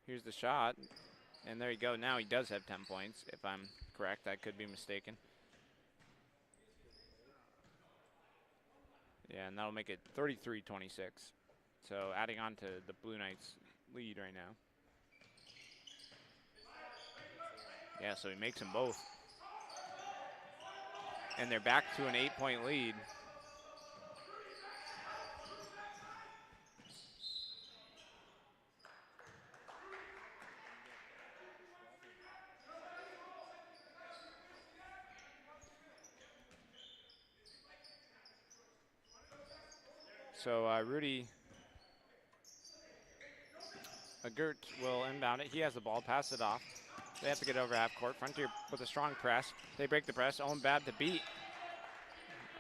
Here's the shot, and there you go. Now he does have 10 points, if I'm correct. I could be mistaken. Yeah, and that'll make it 33-26. So adding on to the Blue Knights' lead right now. Yeah, so he makes them both. And they're back to an 8-point lead. So Rudy Agert will inbound it. He has the ball, pass it off. They have to get over half court. Frontier with a strong press. They break the press. Owen Babb to beat.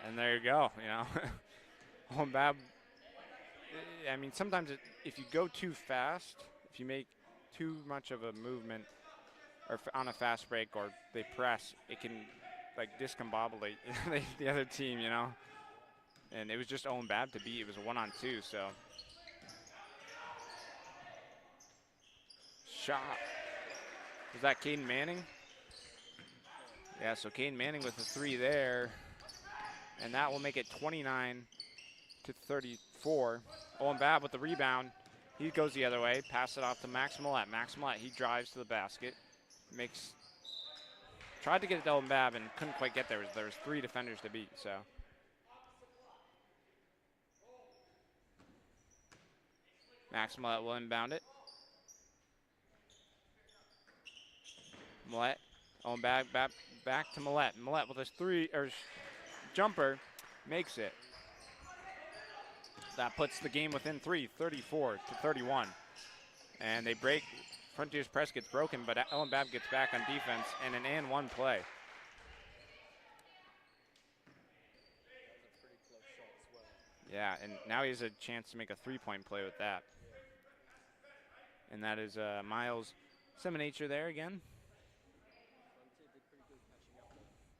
And there you go, you know. Owen Babb, I mean, sometimes if you go too fast, if you make too much of a movement or on a fast break or they press, it can like discombobulate the other team, you know. And it was just Owen Babb to beat. It was a 1-on-2, so. Shot. Was that Caden Manning? Yeah, so Caden Manning with the 3 there. And that will make it 29-34. Owen Babb with the rebound. He goes the other way. Pass it off to Max Millette. Max Millette, he drives to the basket. Tried to get it to Owen Babb and couldn't quite get there. There was 3 defenders to beat, so. Max Millette will inbound it. Millette, Owen Babb back to Millette. Millette with his jumper, makes it. That puts the game within 3, 34-31. And they break, Frontier's press gets broken, but Owen Babb gets back on defense and an and 1 play. Yeah, and now he has a chance to make a 3-point play with that. And that is Miles Seminature there again.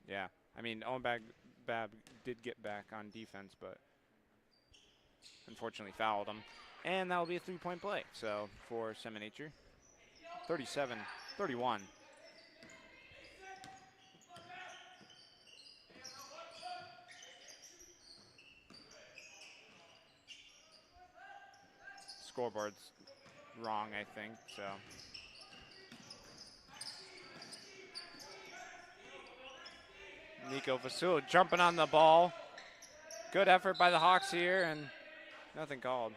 Yeah, I mean, Owen Babb did get back on defense, but unfortunately fouled him. And that'll be a 3-point play, so for Seminature. 37-31. Scoreboard's wrong, I think, so. Nico Vasul jumping on the ball. Good effort by the Hawks here, and nothing called.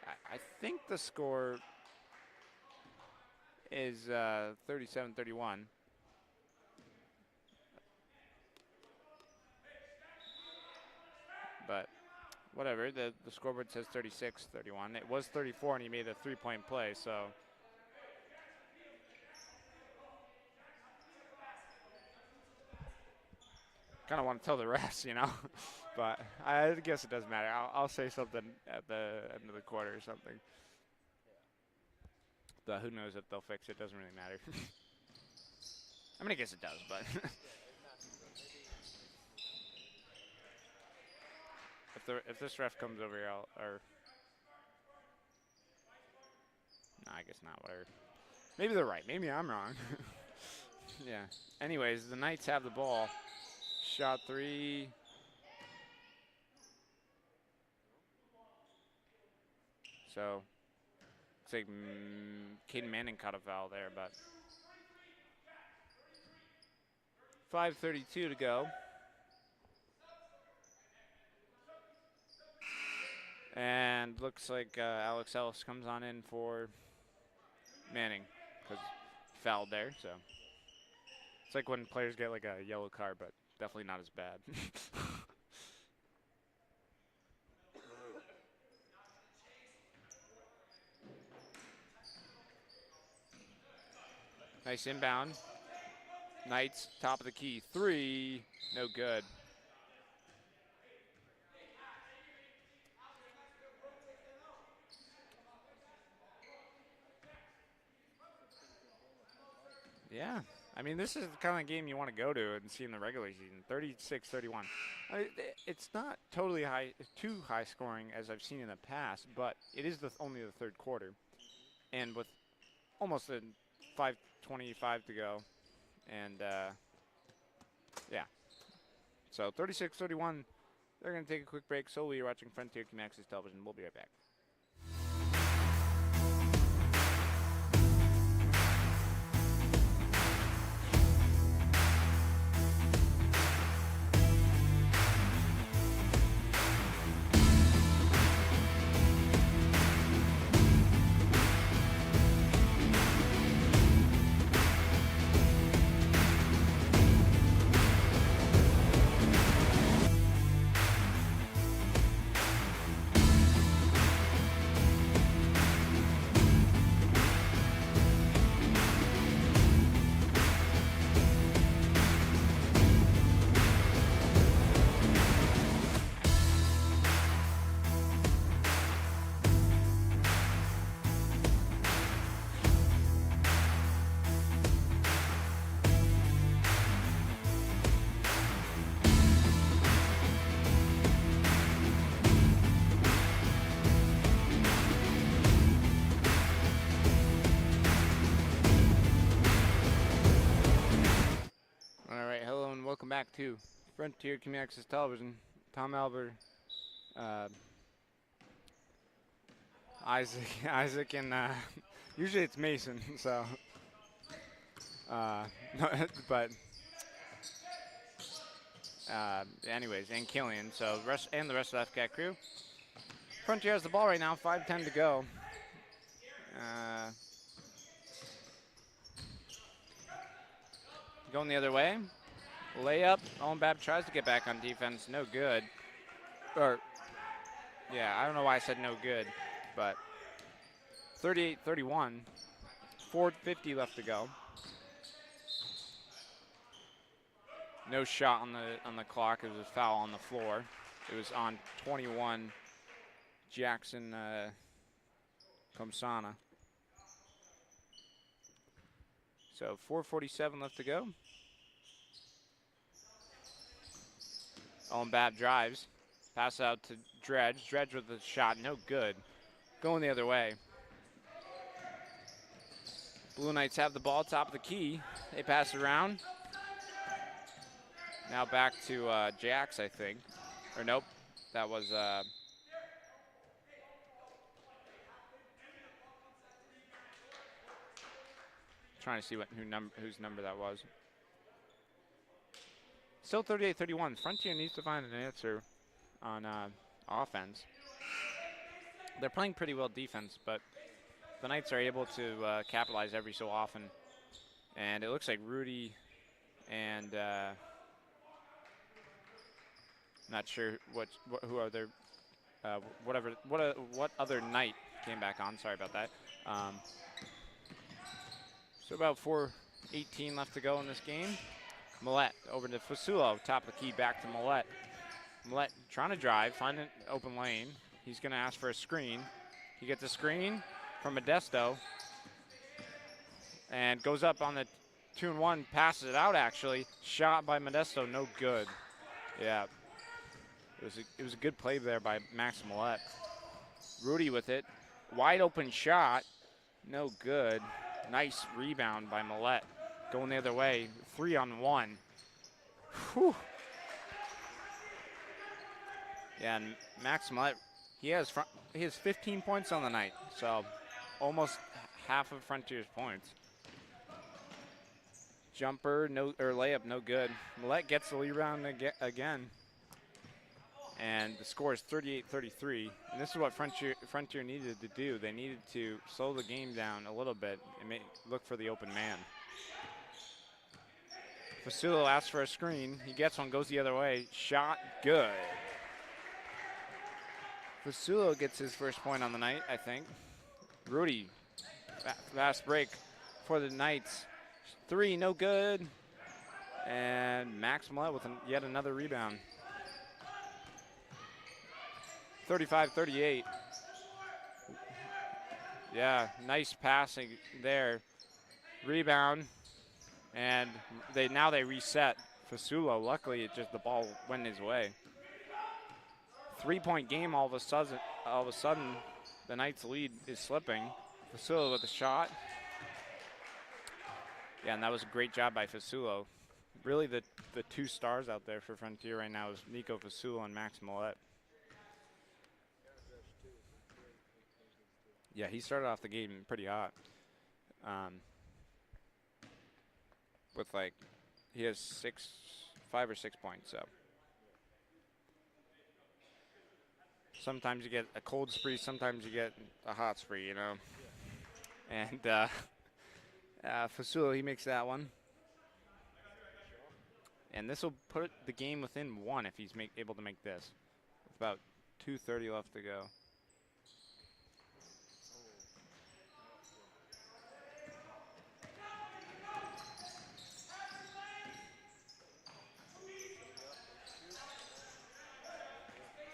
I think the score is 37-31. But whatever, the scoreboard says 36-31. It was 34 and he made a 3-point play, so. Kind of want to tell the refs, you know, but I guess it doesn't matter. I'll say something at the end of the quarter or something. But who knows if they'll fix it? Doesn't really matter. I mean, I guess it does, but if this ref comes over here, no, I guess not. Whatever. Maybe they're right. Maybe I'm wrong. Yeah. Anyways, the Knights have the ball. Shot 3. So, it's like Caden Manning caught a foul there, but 5:32 to go. And looks like Alex Ellis comes on in for Manning because fouled there. So it's like when players get like a yellow card, but definitely not as bad. Nice inbound. Knights, top of the key. 3, no good. Yeah. I mean, this is the kind of game you want to go to and see in the regular season. 36-31. It's not totally too high scoring as I've seen in the past, but it is only the third quarter. And with almost a 5:25 to go. And, yeah. So 36-31. They're going to take a quick break. So you're watching Frontier Access Television. We'll be right back. Welcome back to Frontier Community Access Television. Tom Albert, Isaac, and usually it's Mason. So, but anyways, and Killian. So the rest of the FCAT crew. Frontier has the ball right now. 5:10 to go. Going the other way. Layup. Owen Babb tries to get back on defense. No good. Yeah, I don't know why I said no good, but 38-31. 4:50 left to go. No shot on the clock. It was a foul on the floor. It was on 21 Jackson Comsana. So 4:47 left to go. Owen Babb drives. Pass out to Dredge. Dredge with the shot. No good. Going the other way. Blue Knights have the ball, top of the key. They pass around. Now back to Jax, I think. Or nope. That was trying to see whose number that was. Still 38-31. Frontier needs to find an answer on offense. they're playing pretty well defense, but the Knights are able to capitalize every so often. And it looks like Rudy and not sure who are their what other Knight came back on. Sorry about that. So about 4:18 left to go in this game. Millette over to Fasulo, top of the key, back to Millette. Millette trying to drive, find an open lane. He's going to ask for a screen. He gets a screen from Modesto and goes up on the 2-and-1, passes it out actually. Shot by Modesto, no good. Yeah, it was a good play there by Max Millette. Rudy with it, wide open shot, no good. Nice rebound by Millette. Going the other way, 3-on-1. Whew. Yeah, and Max Millette, he has 15 points on the night, so almost half of Frontier's points. Jumper, layup, no good. Millette gets the rebound again. And the score is 38-33. And this is what Frontier needed to do. They needed to slow the game down a little bit and look for the open man. Fasulo asks for a screen. He gets one, goes the other way. Shot, good. Fasulo gets his first point on the night, I think. Rudy, fast break for the Knights. 3, no good. And Max Millette with yet another rebound. 35-38. Yeah, nice passing there. Rebound. And now they reset. Fasulo, luckily the ball went his way. 3-point game all of a sudden the Knights lead is slipping. Fasulo with a shot. Yeah, and that was a great job by Fasulo. Really the two stars out there for Frontier right now is Nico Fasulo and Max Millette. Yeah, he started off the game pretty hot. With he has 5 or 6 points, so. Sometimes you get a cold spree, sometimes you get a hot spree, you know. And Fasulo, he makes that one. And this will put the game within 1 if he's able to make this. With about 2:30 left to go.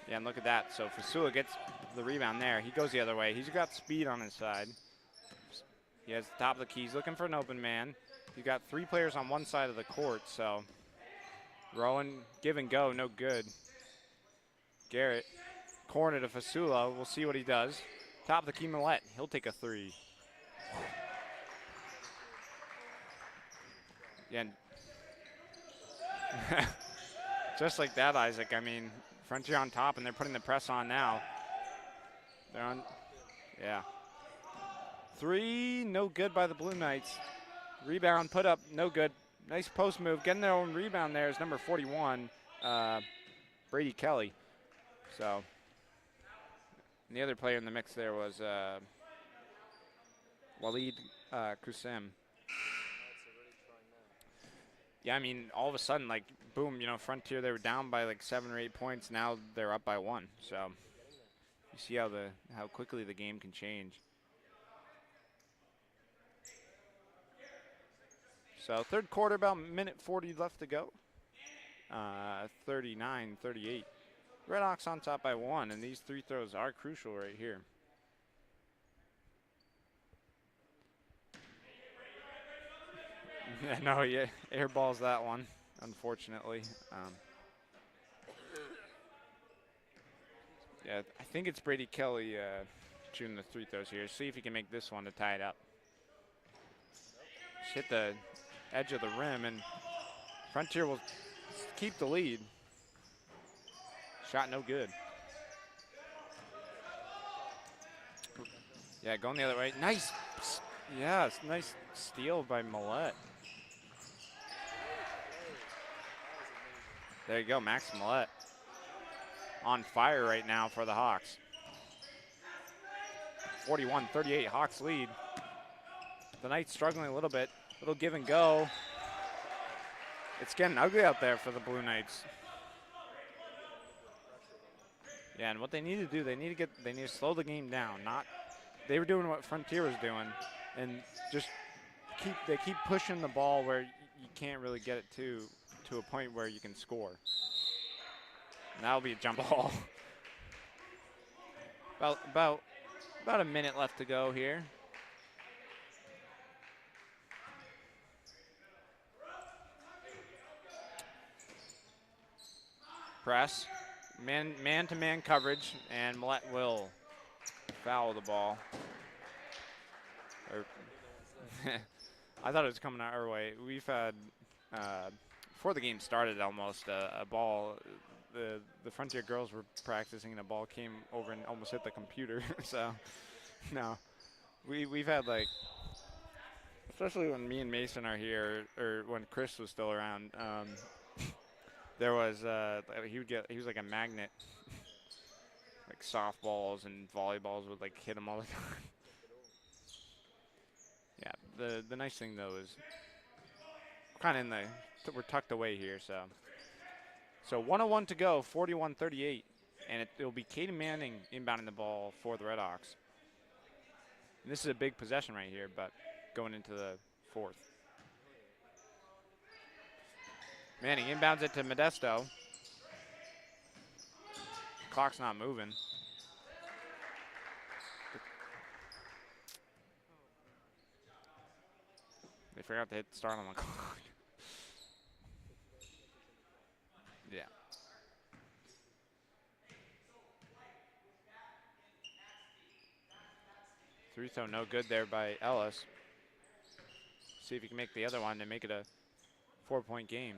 Yeah, and look at that. So Fasulo gets the rebound there. He goes the other way. He's got speed on his side. He has the top of the key. He's looking for an open man. You've got 3 players on one side of the court, so Rowan, give and go, no good. Garrett, corner to Fasulo. We'll see what he does. Top of the key, Millette. He'll take a 3. Yeah. Just like that, Isaac. I mean, Frontier on top, and they're putting the press on now. They're on, yeah. 3, no good by the Blue Knights. Rebound, put up, no good. Nice post move. Getting their own rebound there is number 41, Brady Kelly. So, and the other player in the mix there was Walid Kusim. Yeah, I mean, all of a sudden, boom, Frontier, they were down by 7 or 8 points. Now they're up by 1. So you see how quickly the game can change. So third quarter, about minute 40 left to go. 39-38. Redhawks on top by 1, and these 3 throws are crucial right here. Yeah, no, yeah, airballs that one, unfortunately. Yeah, I think it's Brady Kelly shooting the 3 throws here. See if he can make this one to tie it up. Just hit the edge of the rim, and Frontier will keep the lead. Shot no good. Yeah, going the other way. Nice. Yeah, it's nice steal by Millette. There you go, Max Millette. On fire right now for the Hawks. 41-38, Hawks lead. The Knights struggling a little bit. Little give and go. It's getting ugly out there for the Blue Knights. Yeah, and what they need to do, they need to slow the game down. They were doing what Frontier was doing, and just keep pushing the ball where you can't really get it to a point where you can score. And that'll be a jump ball. about a minute left to go here. Press, man-to-man coverage, and Millett will foul the ball. I thought it was coming our way. We've had, before the game started almost, a ball, the Frontier girls were practicing and a ball came over and almost hit the computer. So, no, we've had like, especially when me and Mason are here, or when Chris was still around, there was, he was like a magnet. Like softballs and volleyballs would like hit him all the time. Yeah, the nice thing though is kind of we're tucked away here, so 101 to go, 41-38, and it'll be Katie Manning inbounding the ball for the Redhawks. And this is a big possession right here, but going into the fourth. Manning inbounds it to Modesto. Clock's not moving. They forgot to hit start on the clock. Yeah. Three throw no good there by Ellis. See if he can make the other one and make it a 4-point game.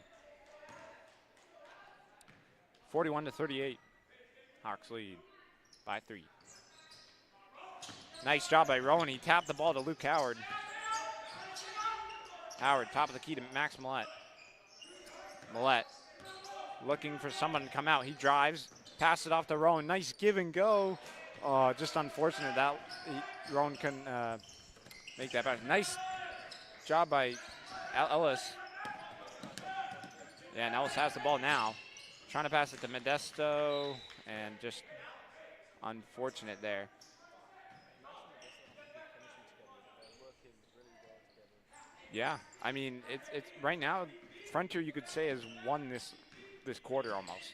41-38. Hawks lead by 3. Nice job by Rowan. He tapped the ball to Luke Howard. Howard, top of the key to Max Millett. Millett looking for someone to come out. He drives, passes it off to Rowan. Nice give and go. Just unfortunate that Rowan couldn't make that pass. Nice job by Ellis. Yeah, and Ellis has the ball now. Trying to pass it to Modesto, and just unfortunate there. Yeah, I mean, it's right now, Frontier, you could say, has won this quarter almost,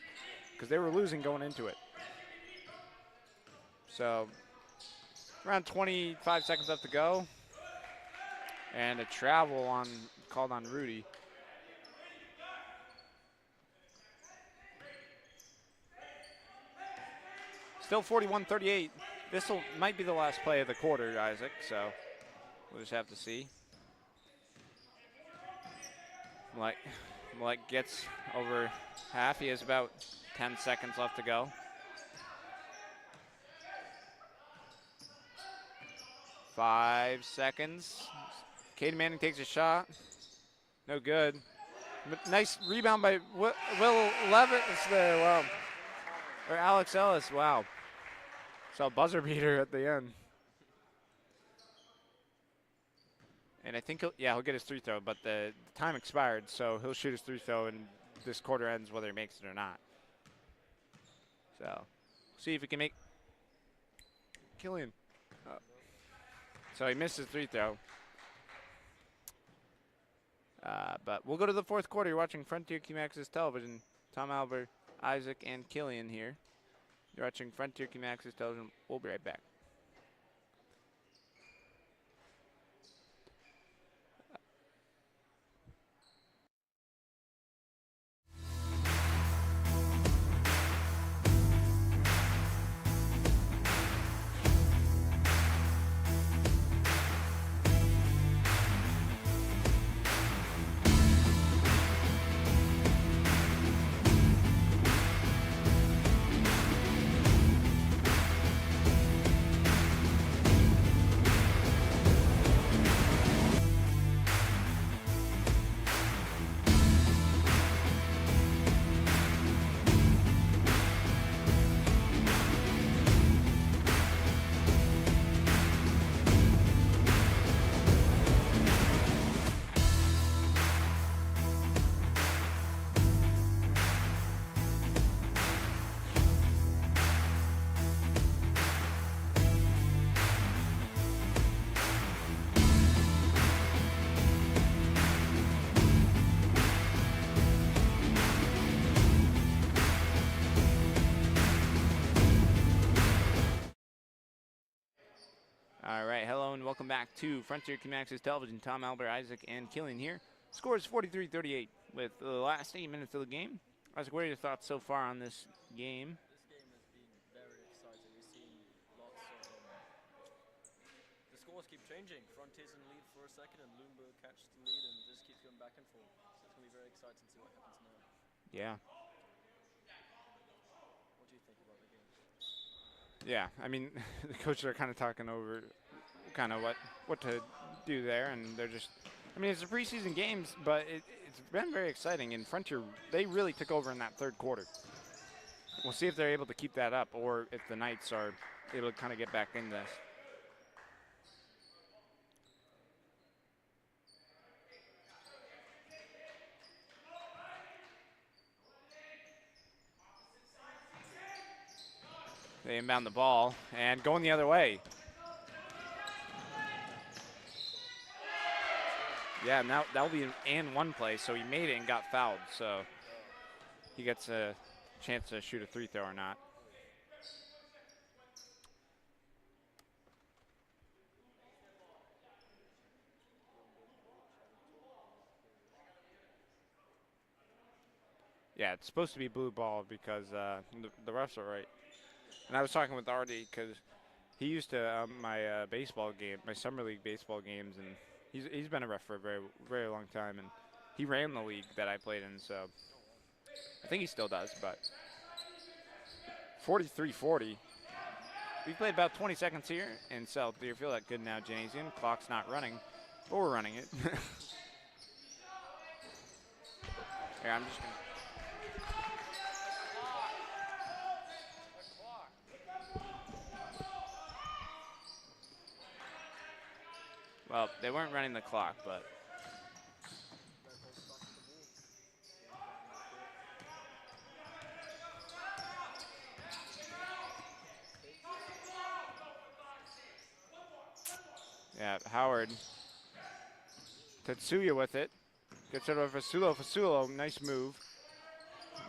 because they were losing going into it. So around 25 seconds left to go, and a travel called on Rudy. Still 41-38. This might be the last play of the quarter, Isaac, so we'll just have to see. Millett gets over half. He has about 10 seconds left to go. 5 seconds. Katie Manning takes a shot. No good. Nice rebound by Will Levitt there. Wow. Or Alex Ellis. Wow. So buzzer beater at the end. And I think he'll get his 3 throw, but the time expired, so he'll shoot his 3 throw, and this quarter ends whether he makes it or not. So, see if he can make Killian. So he missed his 3 throw. But we'll go to the fourth quarter. You're watching Frontier Key Access Television. Tom Albert, Isaac, and Killian here. You're watching Frontier Key Access Television. We'll be right back. All right, hello and welcome back to Frontier Community Access Television. Tom, Albert, Isaac, and Killian here. Score is 43-38 with the last 8 minutes of the game. Isaac, what are your thoughts so far on this game? This game has been very exciting. We've seen lots of the scores keep changing. Frontier's in the lead for a second, and Lunenburg catches the lead, and it just keeps going back and forth. So it's going to be very exciting to see what happens now. Yeah. What do you think about the game? Yeah, I mean, the coaches are kind of talking over kind of what to do there, and they're just, I mean, it's a preseason games, but it's been very exciting. And Frontier, they really took over in that third quarter. We'll see if they're able to keep that up, or if the Knights are able to kind of get back in this. They inbound the ball and going the other way. Yeah, now that'll be an and one play, so he made it and got fouled. So he gets a chance to shoot a free throw or not. Yeah, it's supposed to be blue ball because the refs are right. And I was talking with Artie because he used to my baseball game, my summer league baseball games, and he's been a ref for a very long time, and he ran the league that I played in, so I think he still does. But 43-40. We played about 20 seconds here, and so do you feel that good now, Gymnasium? Clock's not running, but we're running it. Here, I'm just gonna. Well, they weren't running the clock, but. Yeah, Howard. Tetsuya with it. Gets it over Fasulo. Fasulo, nice move.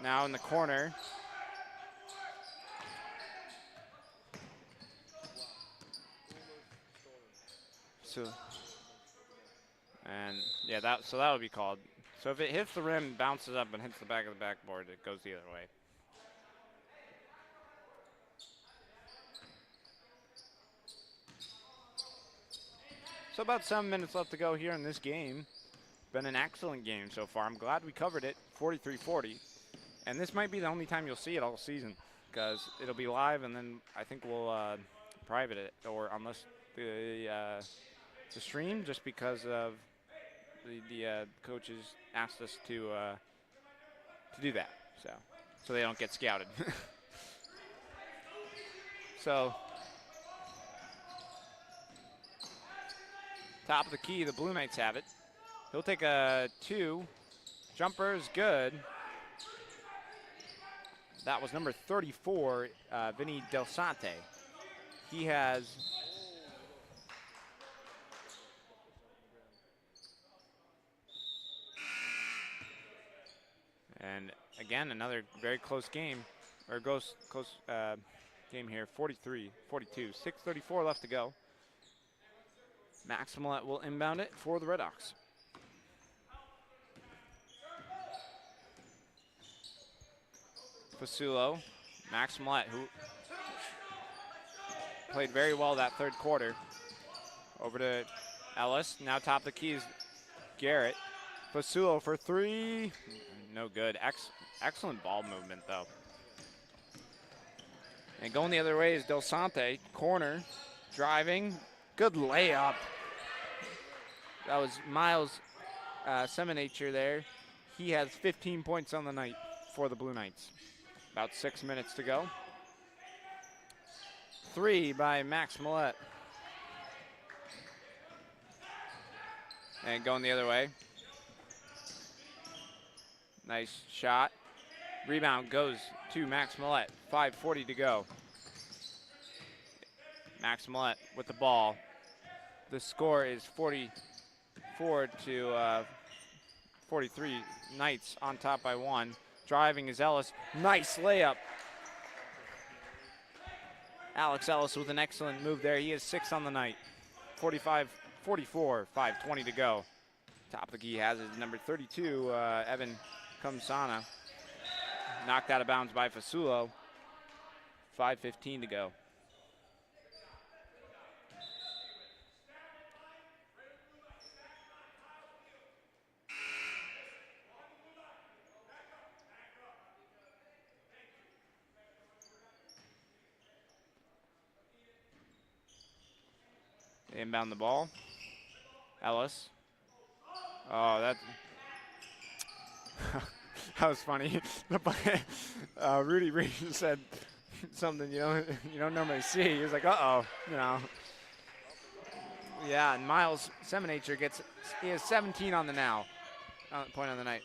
Now in the corner. So, and yeah, so that would be called. So if it hits the rim, bounces up, and hits the back of the backboard, it goes the other way. So about 7 minutes left to go here in this game. Been an excellent game so far. I'm glad we covered it, 43-40. And this might be the only time you'll see it all season because it'll be live, and then I think we'll private it, or unless the stream, just because of the coaches asked us to do that, so they don't get scouted. So top of the key, the Blue Knights have it. He'll take a 2. Jumper is good. That was number 34, Vinny Del Sante. He has. And again, another very close game, or close game here, 43-42. 6:34 left to go. Max Millette will inbound it for the Redhawks. Fasulo, Max Millette, who played very well that third quarter. Over to Ellis, now top of the keys, Garrett. Fasulo for 3, no good. Excellent ball movement though. And going the other way is Del Sante, corner, driving, good layup. That was Miles Seminature there. He has 15 points on the night for the Blue Knights. About 6 minutes to go. 3 by Max Millette. And going the other way. Nice shot. Rebound goes to Max Millette. 5:40 to go. Max Millette with the ball. The score is 44 to 43. Knights on top by 1. Driving is Ellis. Nice layup. Alex Ellis with an excellent move there. He has 6 on the night. 45, 44, 5:20 to go. Top of the key has his number 32, Evan Kumsana. Knocked out of bounds by Fasulo. 5:15 to go. They inbound the ball. Ellis. Oh, that that was funny. Rudy said something you don't normally see. He was like, "Uh-oh," you know. Yeah, and Miles Seminator he has 17 on the now, point on the night.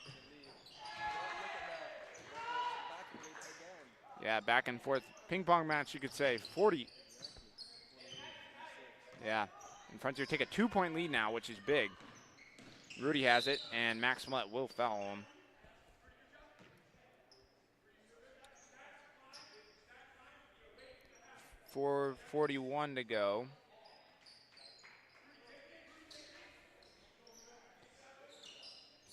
Yeah, back and forth ping pong match, you could say. 40. Yeah, and Frontier take a 2-point lead now, which is big. Rudy has it, and Max Millett will foul him. .41 to go.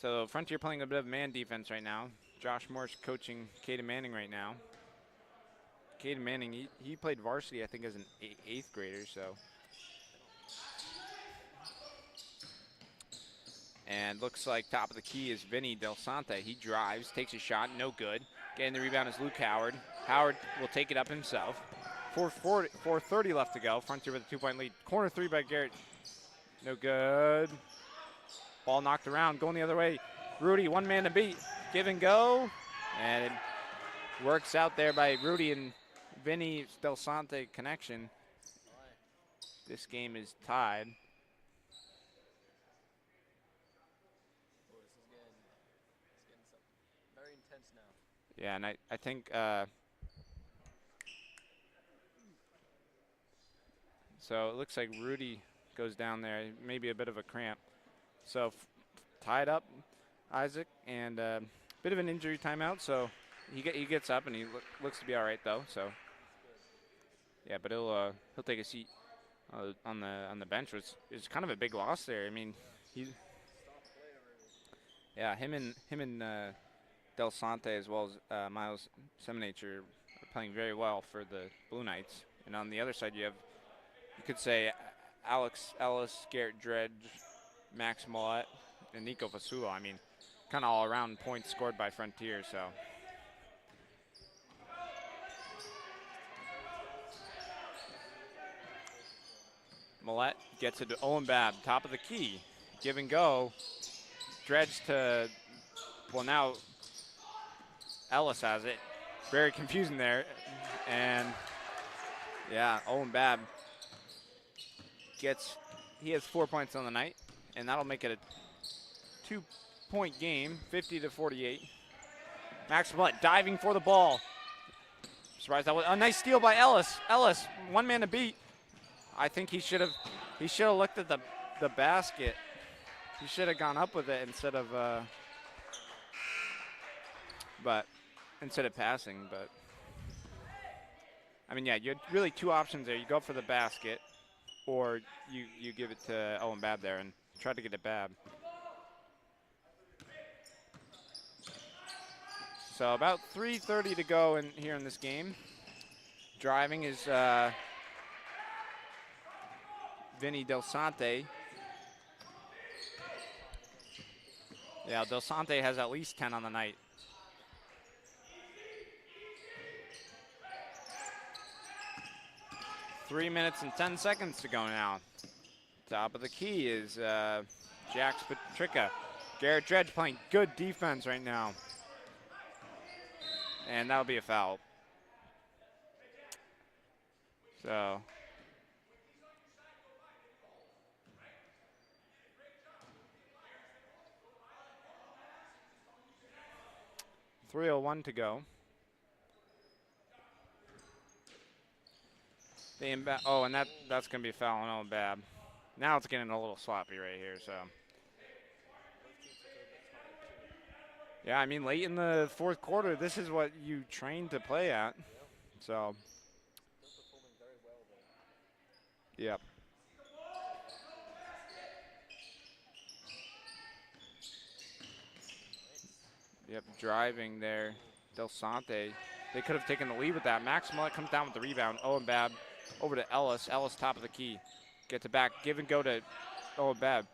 So Frontier playing a bit of man defense right now. Josh Morse coaching Caden Manning right now. Caden Manning, he played varsity, I think, as an 8th grader, so. And looks like top of the key is Vinny Del Sante. He drives, takes a shot, no good. Getting the rebound is Luke Howard. Howard will take it up himself. 4:30 left to go. Frontier with a 2-point lead. Corner 3 by Garrett. No good. Ball knocked around, going the other way. Rudy, one man to beat. Give and go. And it works out there by Rudy and Vinny Del Sante connection. This game is tied. Very intense now. Yeah, and I think so it looks like Rudy goes down there, maybe a bit of a cramp. So tied up, Isaac, and a bit of an injury timeout. So he gets up and he looks to be all right though. So yeah, but he'll take a seat on the bench, which is kind of a big loss there. I mean, him and Del Sante as well as Miles Seminator are playing very well for the Blue Knights. And on the other side, you could say Alex Ellis, Garrett Dredge, Max Millett, and Nico Fasulo. I mean, kind of all around points scored by Frontier, so. Millett gets it to Owen Babb, top of the key. Give and go. Dredge to, well, now Ellis has it. Very confusing there. And yeah, Owen Babb he has 4 points on the night, and that'll make it a 2-point game, 50-48. Max Millett diving for the ball. Surprised that was a nice steal by Ellis. Ellis, one man to beat. I think he should have looked at the basket. He should have gone up with it instead of passing. But I mean, yeah, you had really 2 options there. You go for the basket, or you give it to Owen Babb there and try to get it Babb. So about 3:30 to go here in this game. Driving is Vinny Del Sante. Yeah, Del Sante has at least 10 on the night. Three minutes and 10 seconds to go now. Top of the key is Jax Patrica. Garrett Dredge playing good defense right now. And that'll be a foul. So. .301 to go. And that's going to be a foul on Owen Babb. Now it's getting a little sloppy right here, so. Yeah, I mean, late in the 4th quarter, this is what you train to play at. So. Still performing very Yep. Yep, driving there. Del Sante. They could have taken the lead with that. Max Mullet comes down with the rebound. Owen Babb over to Ellis. Ellis top of the key. Gets it back. Give and go to Owen Babb.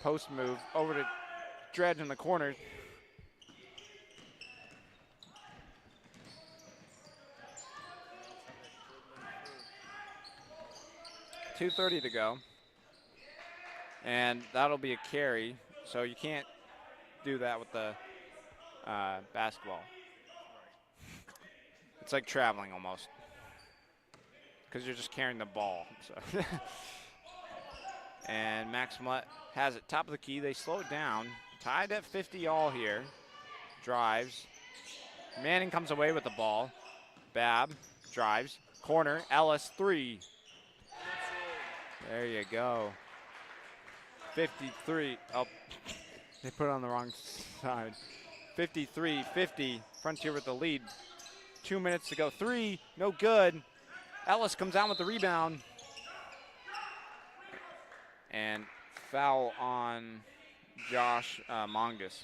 Post move over to Dredge in the corner. .2:30 to go. And that'll be a carry. So you can't do that with the basketball. It's like traveling almost. Because you're just carrying the ball. So. And Max Mutt has it top of the key. They slow it down. Tied at 50 all here. Drives. Manning comes away with the ball. Babb drives. Corner. Ellis, 3. There you go. 53. Oh, they put it on the wrong side. 53-50. Frontier with the lead. 2 minutes to go. 3. No good. Ellis comes out with the rebound. And foul on Josh Mongus.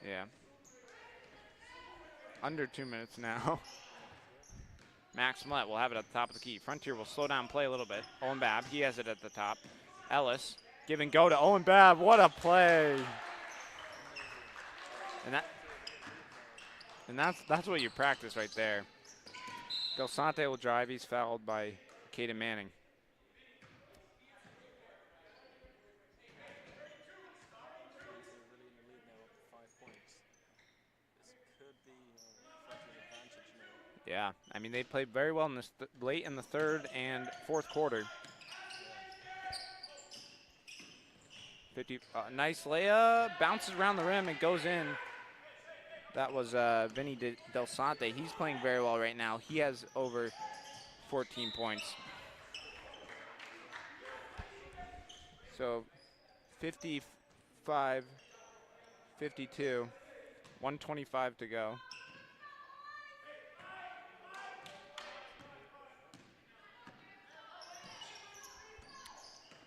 Yeah. Under 2 minutes now. Max Mutt will have it at the top of the key. Frontier will slow down play a little bit. Owen Babb, he has it at the top. Ellis, give and go to Owen Babb. What a play. And that's what you practice right there. Del Sante will drive. He's fouled by Caden Manning. Yeah, I mean, they played very well in this late in the third and fourth quarter. 50, nice layup, bounces around the rim and goes in. That was Vinny Del Sante. He's playing very well right now. He has over 14 points. So 55, 52, 125 to go.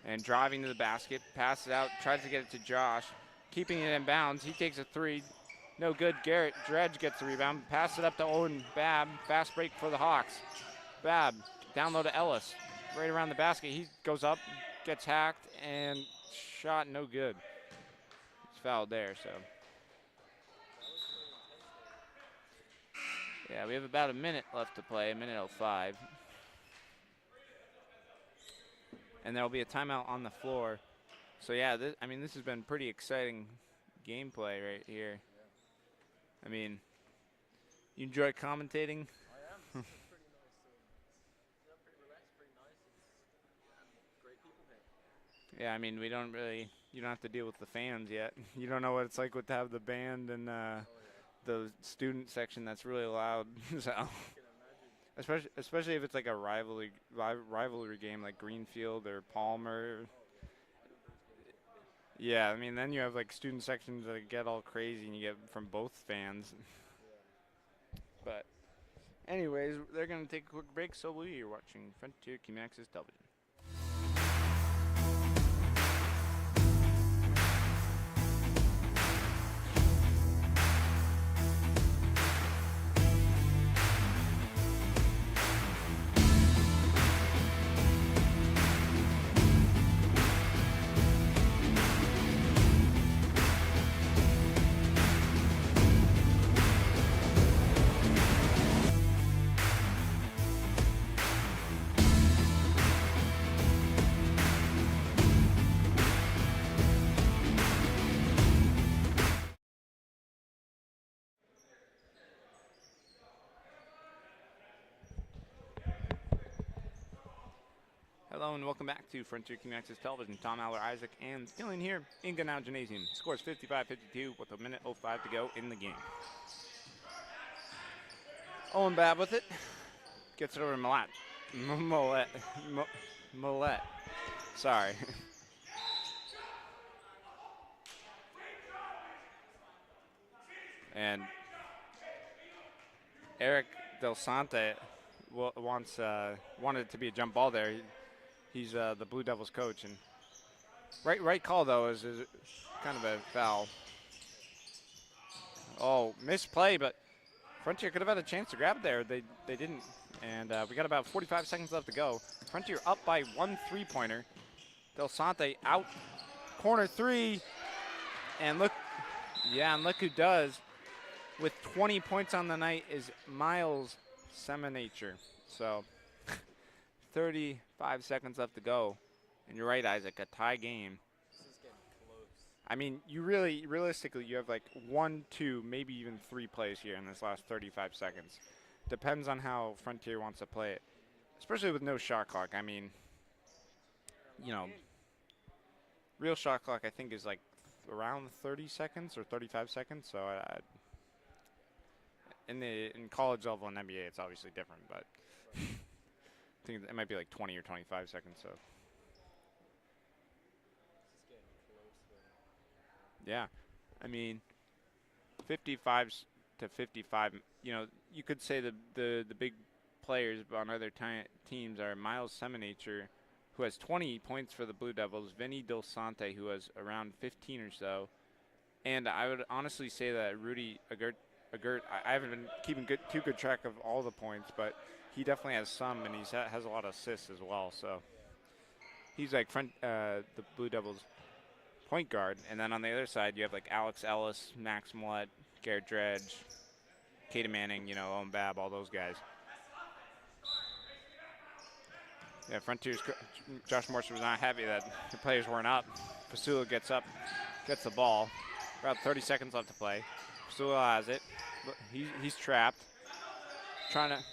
And driving to the basket, passes it out, tries to get it to Josh. Keeping it in bounds, he takes a 3. No good. Garrett Dredge gets the rebound. Pass it up to Owen Babb. Fast break for the Hawks. Babb down low to Ellis. Right around the basket. He goes up, gets hacked, and shot no good. It's fouled there, so. Yeah, we have about a minute left to play, a minute 05. And there'll be a timeout on the floor. So yeah, this has been pretty exciting gameplay right here. I mean, you enjoy commentating? I am. It's pretty nice. Pretty relaxed, pretty nice. And great people here. Yeah, I mean, you don't have to deal with the fans yet. You don't know what it's like to have the band and the student section that's really loud. So, especially if it's like a rivalry game like Greenfield or Palmer. Yeah, I mean, then you have like student sections that get all crazy and you get from both fans. But anyways, they're going to take a quick break, so we're watching Frontier Community Access Television. Hello and welcome back to Frontier Community Access Television. Tom Aller, Isaac, and Killian here in Gunnow Gymnasium. Scores 55-52 with a minute 05 to go in the game. Owen Babb with it. Gets it over to Millette. Sorry. And Eric Del Sante wanted it to be a jump ball there. He's the Blue Devils coach, and right call though is kind of a foul. Oh, misplay, but Frontier could have had a chance to grab it there. They didn't, and we got about 45 seconds left to go. Frontier up by 1 3-pointer. Del Sante out, corner 3, and look who does. With 20 points on the night is Miles Semenature. So 35 seconds left to go. And you're right, Isaac, a tie game. This is getting close. I mean, realistically, you have like 1, 2, maybe even 3 plays here in this last 35 seconds. Depends on how Frontier wants to play it, especially with no shot clock. I mean, you know, real shot clock I think is like around 30 seconds or 35 seconds. So in college level and NBA, it's obviously different, but I think it might be like 20 or 25 seconds. So This is getting close though. yeah, I mean, 55 to 55. You know, you could say the big players on other teams are Miles Semenature, who has 20 points for the Blue Devils, Vinny Del Sante, who has around 15 or so, and I would honestly say that Rudy Agert, I haven't been keeping too good track of all the points, but he definitely has some, and he has a lot of assists as well. So he's like the Blue Devils' point guard. And then on the other side, you have like Alex Ellis, Max Millett, Garrett Dredge, Kaden Manning, you know, Owen Babb, all those guys. Yeah, Frontier's Josh Morse was not happy that the players weren't up. Fasula gets up, gets the ball. About 30 seconds left to play. Fasula has it. He's trapped. Trying to.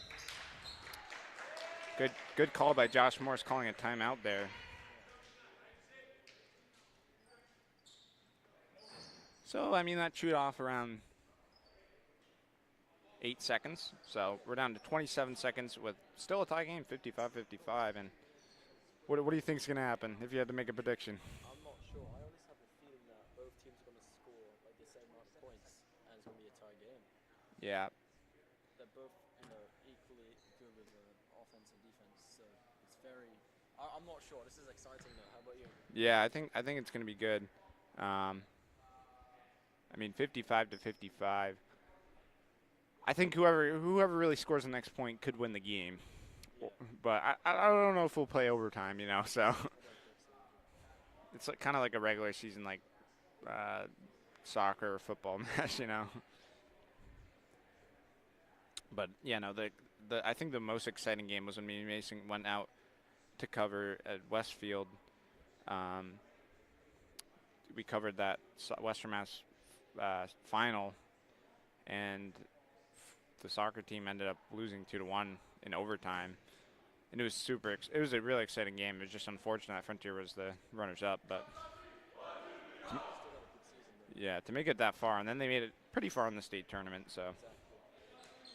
Good call by Josh Morse calling a timeout there. So, I mean, that chewed off around 8 seconds. So we're down to 27 seconds with still a tie game, 55-55. And what do you think is going to happen if you had to make a prediction? I'm not sure. I always have a feeling that both teams are going to score like the same amount of points, and it's going to be a tie game. Yeah. They're both, you know, equally good with offense and defense, so it's very. I'm not sure. This is exciting though. How about you? Yeah, I think it's going to be good. I mean, 55 to 55. I think whoever really scores the next point could win the game. Yeah. But I don't know if we'll play overtime, you know. So it's like, kind of like a regular season, like soccer or football match, you know. But yeah, no, I think the most exciting game was when me and Mason went out to cover at Westfield. We covered that Western Mass final, and the soccer team ended up losing 2-1 in overtime. And it was it was a really exciting game. It was just unfortunate that Frontier was the runners-up, but yeah, to make it that far, and then they made it pretty far in the state tournament. So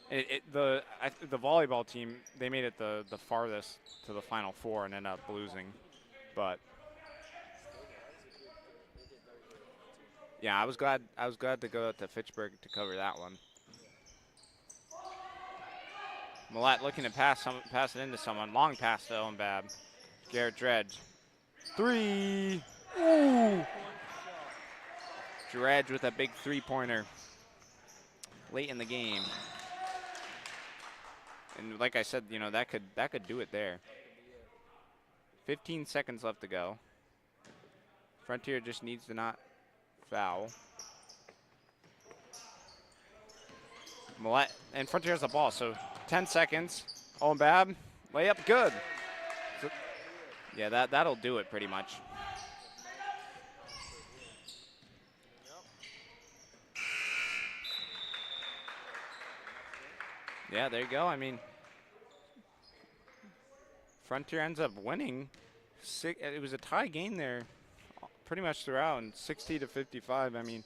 the volleyball team, they made it the farthest to the Final Four and ended up losing, but yeah, I was glad to go out to Fitchburg to cover that one. Millett looking to pass it into someone. Long pass to Owen Babb. Garrett Dredge. 3. Ooh. Dredge with a big 3-pointer late in the game. And like I said, you know, that could do it there. 15 seconds left to go. Frontier just needs to not foul. Millett, and Frontier has the ball, so 10 seconds. Owen Babb, layup, good. So, yeah, that'll do it pretty much. Yeah, there you go. I mean, Frontier ends up winning. It was a tie game there pretty much throughout, and 60 to 55. I mean,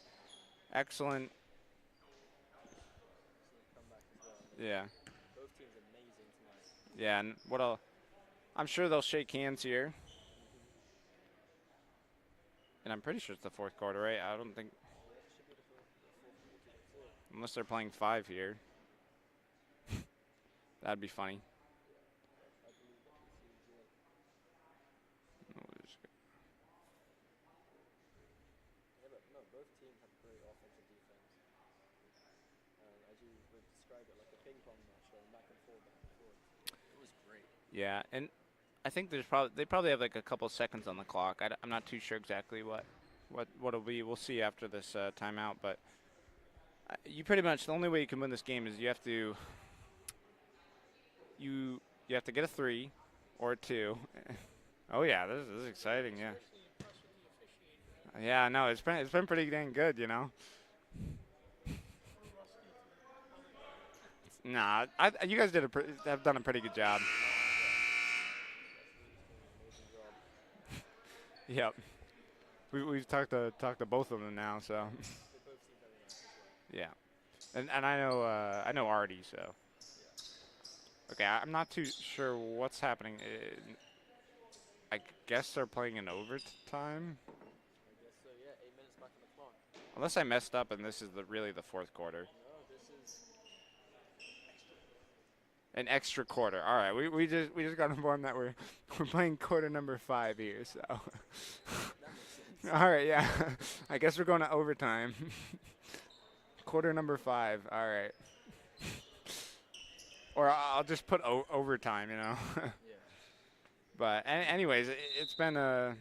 excellent. Yeah. Both teams amazing tonight. Yeah, and I'm sure they'll shake hands here. And I'm pretty sure it's the fourth quarter, right? I don't think. Unless they're playing 5 here. That'd be funny. I believe that's CJ. Yeah, but no, both teams have great offensive defense. And as you would describe it, like a ping pong match going back and forth, back and forth. It was great. Yeah, and I think they probably have like a couple seconds on the clock. I'm not too sure exactly what it'll be. We'll see after this timeout. But you pretty much the only way you can win this game is you have to get a 3 or a 2. Oh yeah, this is exciting. Yeah. Yeah, no, it's been pretty dang good, you know. Nah, you guys have done a pretty good job. Amazing job. Yep. We've talked to both of them now, so They both seem very nice as well. yeah. And I know Artie, so. Yeah. Okay, I'm not too sure what's happening. I guess they're playing in overtime. I guess so, yeah. 8 minutes back on the clock. Unless I messed up and this is really the 4th quarter. No, this is An extra quarter. All right, we just got informed that we're playing quarter number 5 here. So. that makes sense. All right, yeah. I guess we're going to overtime. Quarter number 5. All right. Or I'll just put overtime, you know. Yeah. But anyways, it's been a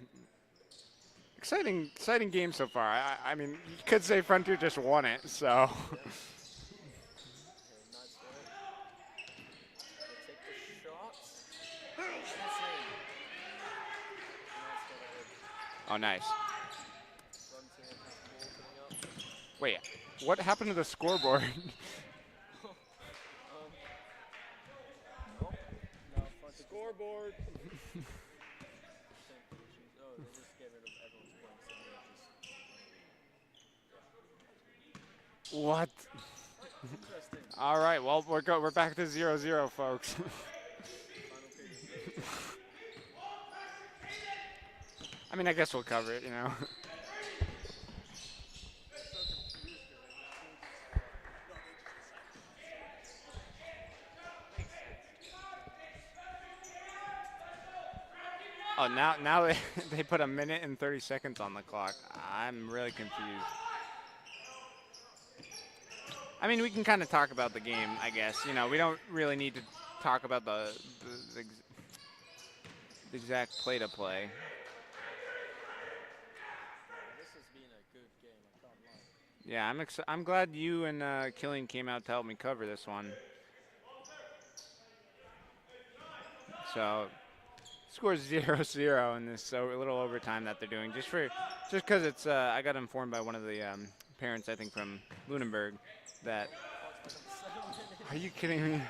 exciting game so far. I mean, you could say Frontier just won it, so. Yeah. Okay, nice work. They take the shots. Oh, nice. Frontier has the ball coming up. Wait, what happened to the scoreboard? No, Frontier scoreboard. Oh, they just get rid of everyone's points. So What? interesting. All right, well we're back to 0-0, folks. Final period. I mean, I guess we'll cover it, you know. Oh, now they put 1 minute and 30 seconds on the clock. I'm really confused. I mean, we can kind of talk about the game, I guess. You know, we don't really need to talk about the exact play-to-play. This has been a good game, I can't lie. Yeah, I'm glad you and Killian came out to help me cover this one. So, scores 0-0 in this little overtime that they're doing. Just because it's I got informed by one of the parents, I think from Lunenburg, that. Are you kidding me?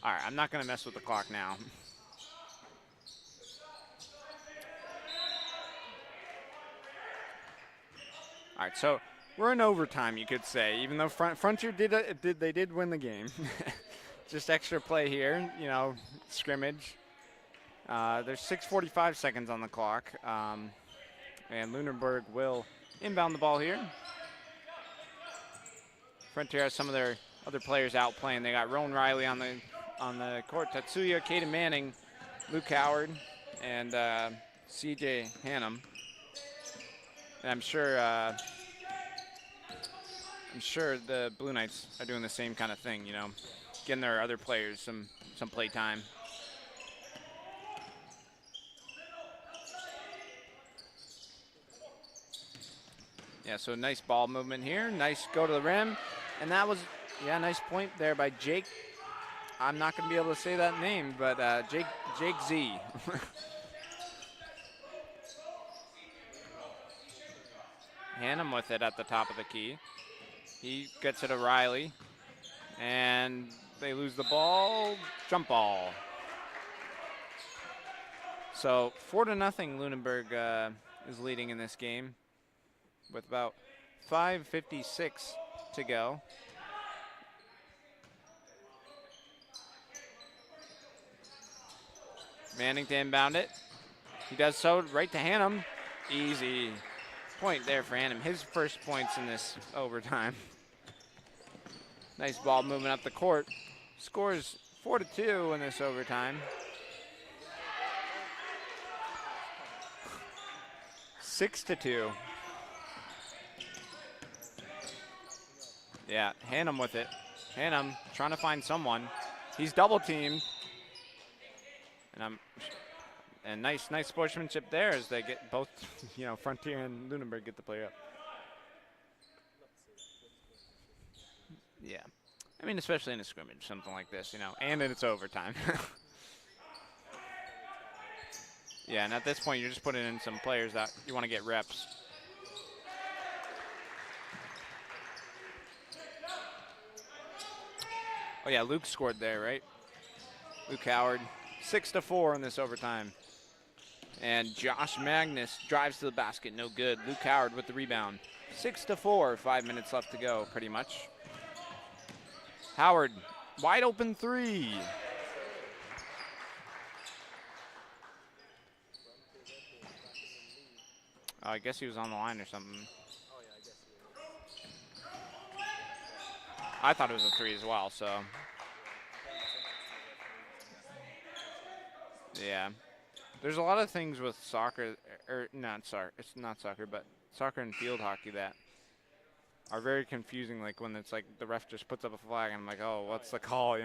All right, I'm not gonna mess with the clock now. All right, so we're in overtime, you could say, even though Frontier did win the game. Just extra play here, you know, scrimmage. There's 6:45 seconds on the clock, and Lunenburg will inbound the ball here. Frontier has some of their other players out playing. They got Rowan Riley on the court, Tatsuya, Caden Manning, Luke Howard, and CJ Hannum. And I'm sure the Blue Knights are doing the same kind of thing, you know, getting their other players some play time. Yeah, so nice ball movement here. Nice go to the rim. And that was, yeah, nice point there by Jake. I'm not going to be able to say that name, but Jake Z. Hannum with it at the top of the key. He gets it to Riley. And they lose the ball. Jump ball. So 4-0, Lunenburg is leading in this game with about 5:56 to go. Manning to inbound it. He does so right to Hannum. Easy. point there for Hannum. His first points in this overtime. Nice ball movement up the court. Scores 4-2 in this overtime. 6-2. Yeah, Hannum with it. Hannum trying to find someone. He's double teamed. And nice sportsmanship there as they get both, Frontier and Lunenburg get the play up. Yeah. I mean, especially in a scrimmage, something like this, and it's overtime. Yeah, and at this point, you're just putting in some players that you want to get reps. Oh, yeah, Luke scored there, right? Luke Howard, 6-4 in this overtime. And Josh Magnus drives to the basket, no good. Luke Howard with the rebound. 6-4, 5 minutes left to go, pretty much. Howard, wide open three. Oh, I guess he was on the line or something. Oh, yeah, I guess he is. I thought it was a three as well, so. Yeah. There's a lot of things with soccer, or not soccer, it's not soccer, but soccer and field hockey that are very confusing, like when it's like the ref just puts up a flag and I'm like, oh, what's the call,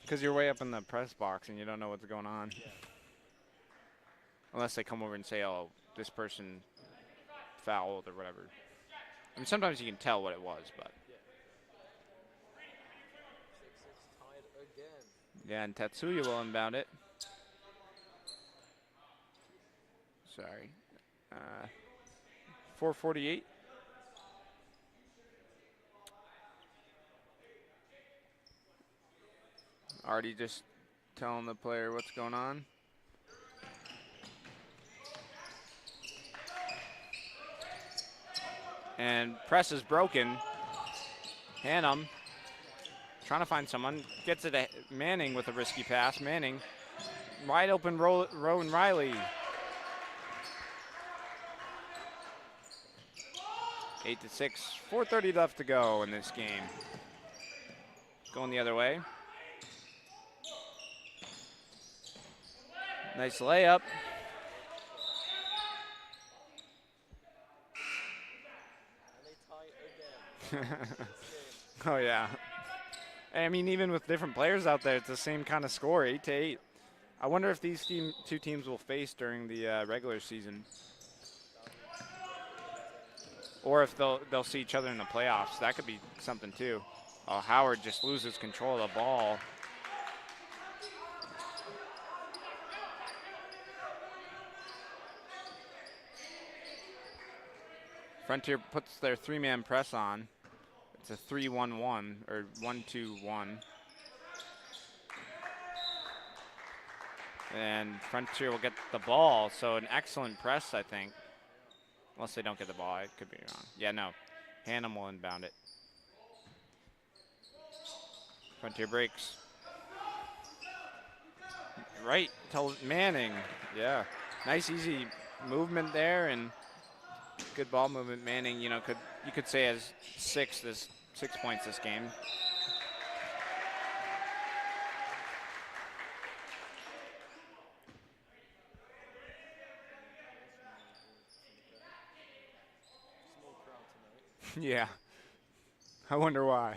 Because you're way up in the press box and you don't know what's going on. Yeah. Unless they come over and say, oh, this person fouled or whatever. I mean, sometimes you can tell what it was, but. Yeah. 6-6 tied again. Yeah, and Tatsuya will inbound it. Sorry. 4:48. Already just telling the player what's going on. And press is broken. Hannum trying to find someone. Gets it to Manning with a risky pass. Manning, wide open Rowan Riley. 8-6, 4:30 left to go in this game. Going the other way. Nice layup. And they tie again. Oh, yeah. I mean, even with different players out there, it's the same kind of score, 8-8. I wonder if these two teams will face during the regular season. Or if they'll see each other in the playoffs. That could be something, too. Oh, Howard just loses control of the ball. Frontier puts their three-man press on. It's a 3-1-1, or 1-2-1. And Frontier will get the ball, so an excellent press, I think. Unless they don't get the ball, I could be wrong. Yeah, no. Hannum will inbound it. Frontier breaks. Right, to Manning. Yeah, nice easy movement there and good ball movement. Manning, you could say has 6 points this game. Small crowd tonight. Yeah, I wonder why.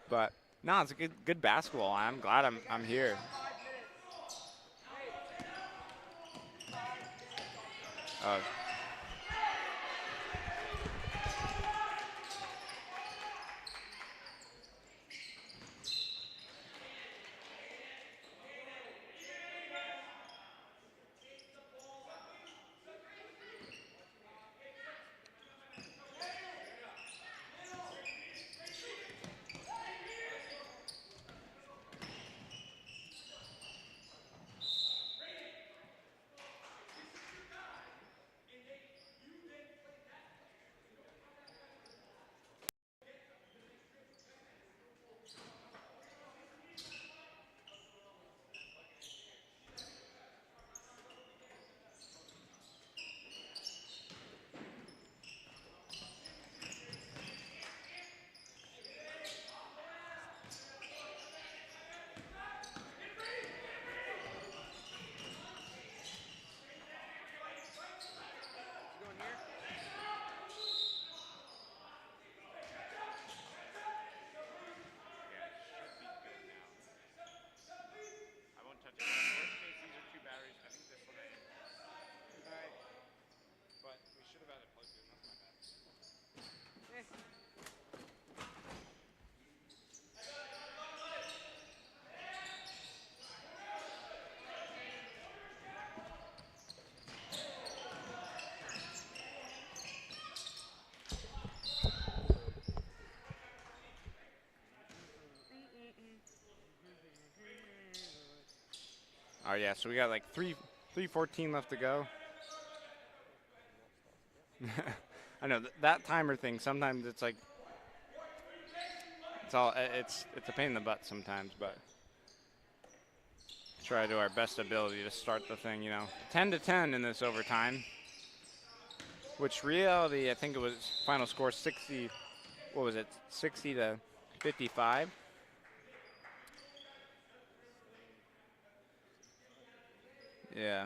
But no, it's a good basketball. I'm glad I'm here. Oh yeah, so we got like 3:14 left to go. I know that timer thing. Sometimes it's like it's a pain in the butt sometimes, but try to do our best ability to start the thing. 10-10 in this overtime. Which reality, I think it was final score 60. What was it? 60-55. Yeah.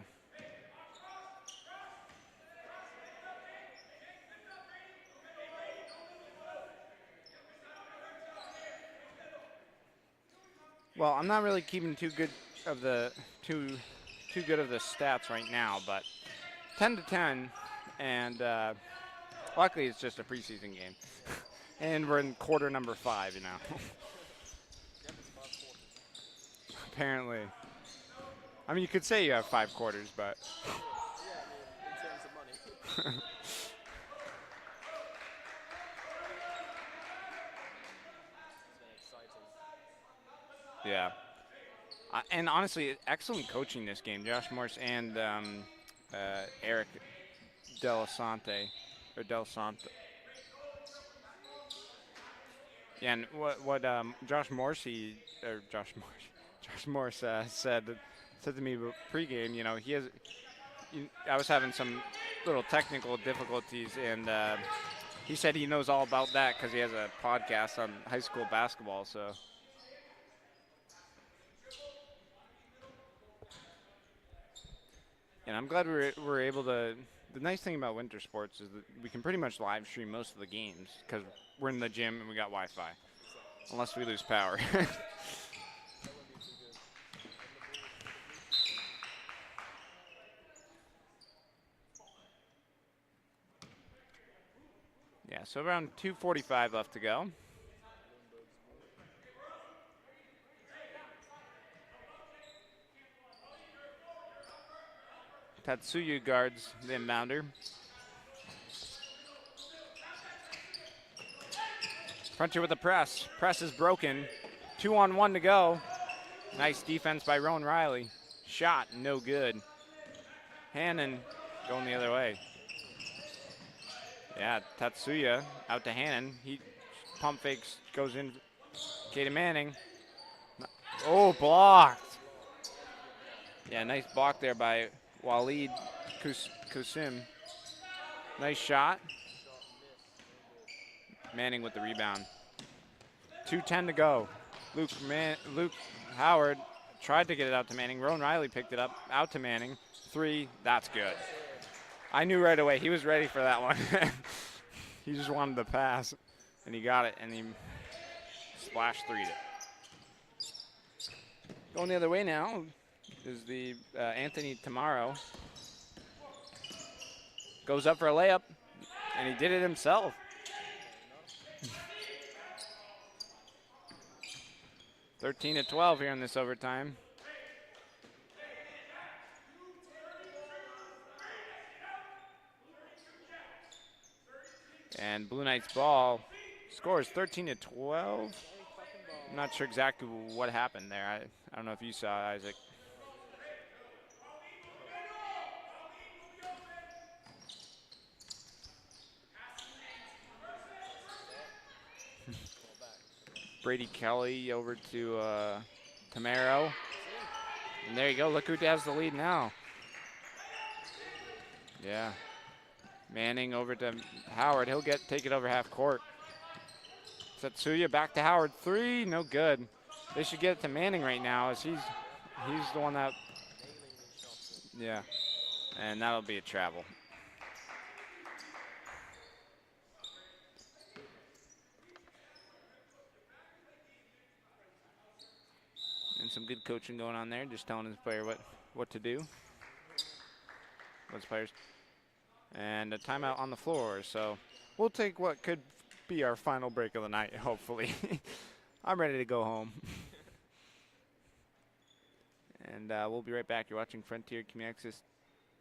Well, I'm not really keeping too good of the stats right now, but 10-10, and luckily it's just a preseason game, and we're in quarter number 5, Apparently. I mean, you could say you have 5 quarters, but. Yeah, I mean, in terms of money. It's been exciting. Yeah. And honestly, excellent coaching this game. Josh Morse and Eric Delasante. Or Del Santo. Yeah, and what Josh Morse said to me pregame, he has. I was having some little technical difficulties, and he said he knows all about that because he has a podcast on high school basketball. So. And I'm glad we're able to. The nice thing about winter sports is that we can pretty much live stream most of the games because we're in the gym and we got Wi-Fi, unless we lose power. That wouldn't be too good. Yeah, so around 2:45 left to go. Tatsuya guards the inbounder. Frontier with the press. Press is broken. 2-on-1 to go. Nice defense by Rowan Riley. Shot, no good. Hannon going the other way. Yeah, Tatsuya out to Hannon. He pump fakes, goes in. Kaden Manning. Oh, blocked. Yeah, nice block there by Waleed Kusim. Nice shot. Manning with the rebound. 2:10 to go. Luke Howard tried to get it out to Manning. Rowan Riley picked it up, out to Manning. 3, that's good. I knew right away he was ready for that one. He just wanted to pass, and he got it, and he splash 3'd it. Going the other way now is the Anthony Tamaro. Goes up for a layup, and he did it himself. – 13-12 here in this overtime. And Blue Knights ball scores 13-12. I'm not sure exactly what happened there. I don't know if you saw, Isaac. Brady Kelly over to Tamaro. And there you go. Look who has the lead now. Yeah. Manning over to Howard. He'll take it over half court. Tatsuya back to Howard. 3, no good. They should get it to Manning right now as he's the one that. Yeah. And that'll be a travel. And some good coaching going on there, just telling his player what to do. Those players. And a timeout on the floor, so we'll take what could be our final break of the night, hopefully. I'm ready to go home. And we'll be right back. You're watching Frontier Community Access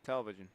Television.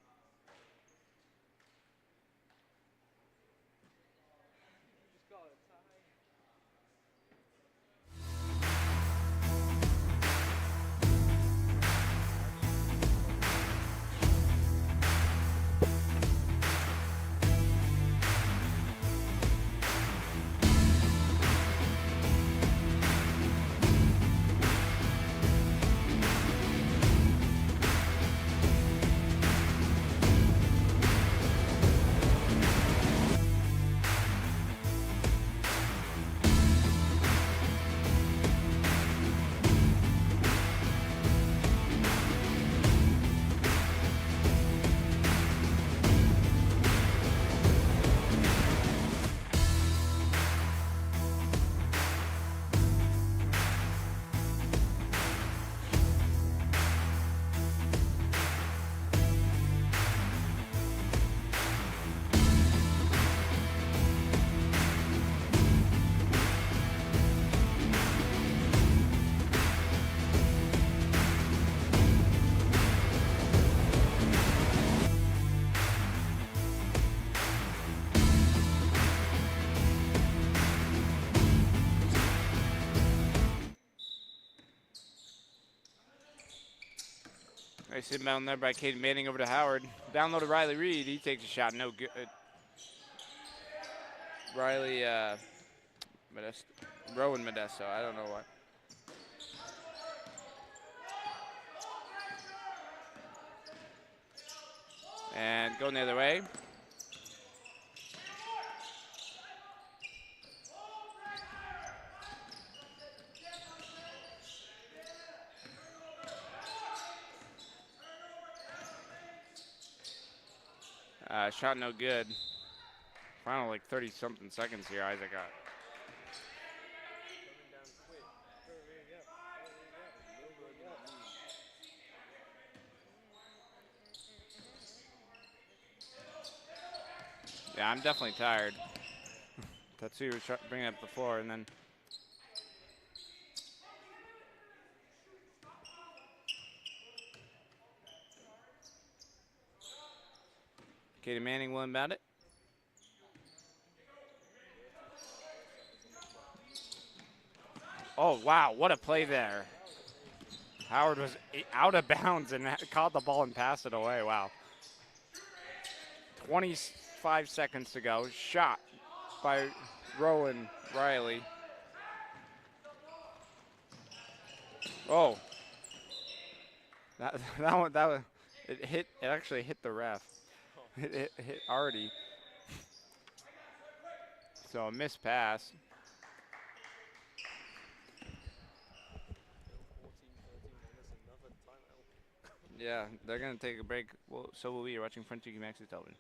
Nice inbound there by Katie Manning over to Howard. Down low to Riley Reed. He takes a shot. No good. Riley Rowan Modesto. I don't know what. And going the other way. Shot no good. Final like 30-something seconds here, Isaac got. Coming down quick. Hurry up. Hurry up. Yeah, I'm definitely tired. Tatsu was bringing up the floor, and then Katie Manning will inbound it. Oh, wow, what a play there. Howard was out of bounds and caught the ball and passed it away. Wow. 25 seconds to go. Shot by Rowan Riley. Oh. That one, it actually hit the ref. It hit Artie. So a missed pass. Yeah, they're going to take a break. Well, so will we. You're watching Frontier Max's television.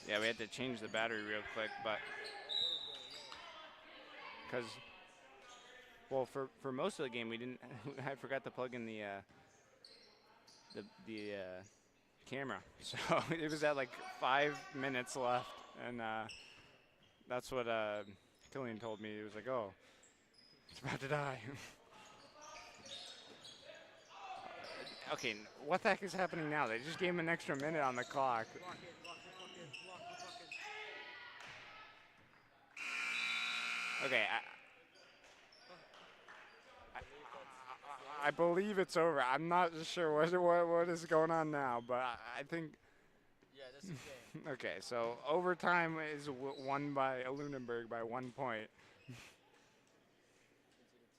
Yeah, we had to change the battery real quick, but because, well, for most of the game we didn't. I forgot to plug in the camera, so it was at like 5 minutes left, and that's what Killian told me. He was like, "Oh, it's about to die." Okay, what the heck is happening now? They just gave him an extra minute on the clock. Okay, I believe it's over. I'm not sure what is going on now, but I think. Yeah, that's the game. Okay, so overtime is won by Lunenburg by 1 point. The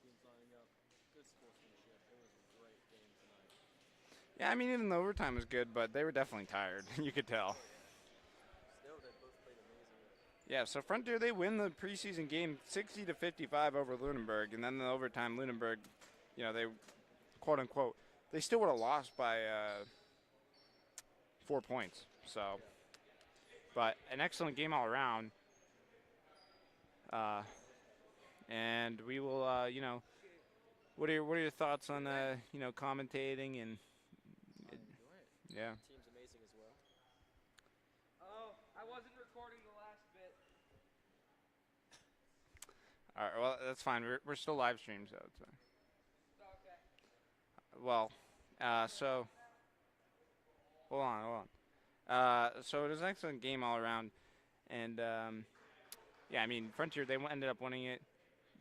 teams lining up. Good sportsmanship. It was a great game tonight. Yeah, I mean, even the overtime was good, but they were definitely tired. You could tell. Still, they both played amazingly. Yeah, so Frontier, they win the preseason game 60-55 over Lunenburg, and then the overtime, Lunenburg, you know, they, quote unquote, they still would have lost by 4 points. So, but an excellent game all around. And we will, you know, what are your thoughts on, you know, commentating and, yeah. The team's amazing as well. Oh, I wasn't recording the last bit. All right, well, that's fine. We're still live stream, so it's Okay. well, so hold on. So it was an excellent game all around. And, yeah, I mean, Frontier, they ended up winning it.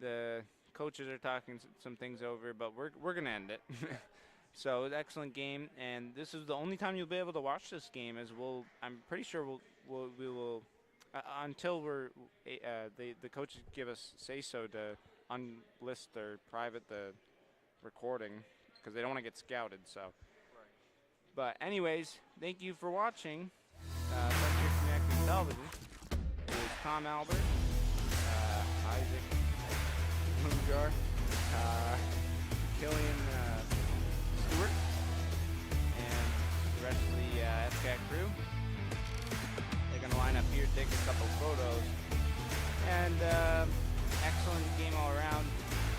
The coaches are talking some things over, but we're going to end it. So an excellent game, and this is the only time you'll be able to watch this game. I'm pretty sure we will until the coaches give us say so to unlist or private the recording because they don't want to get scouted. So, but anyways, thank you for watching Frontier Connected Television. It was Tom Albert, Isaac Lunenburg, Killian Stewart, and the rest of the FCAT crew. They're going to line up here, take a couple photos. And excellent game all around.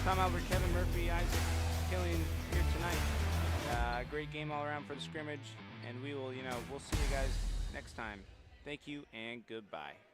Tom Albert, Kevin Murphy, Isaac, Killian here tonight. Great game all around for the scrimmage. And we'll see you guys next time. Thank you and goodbye.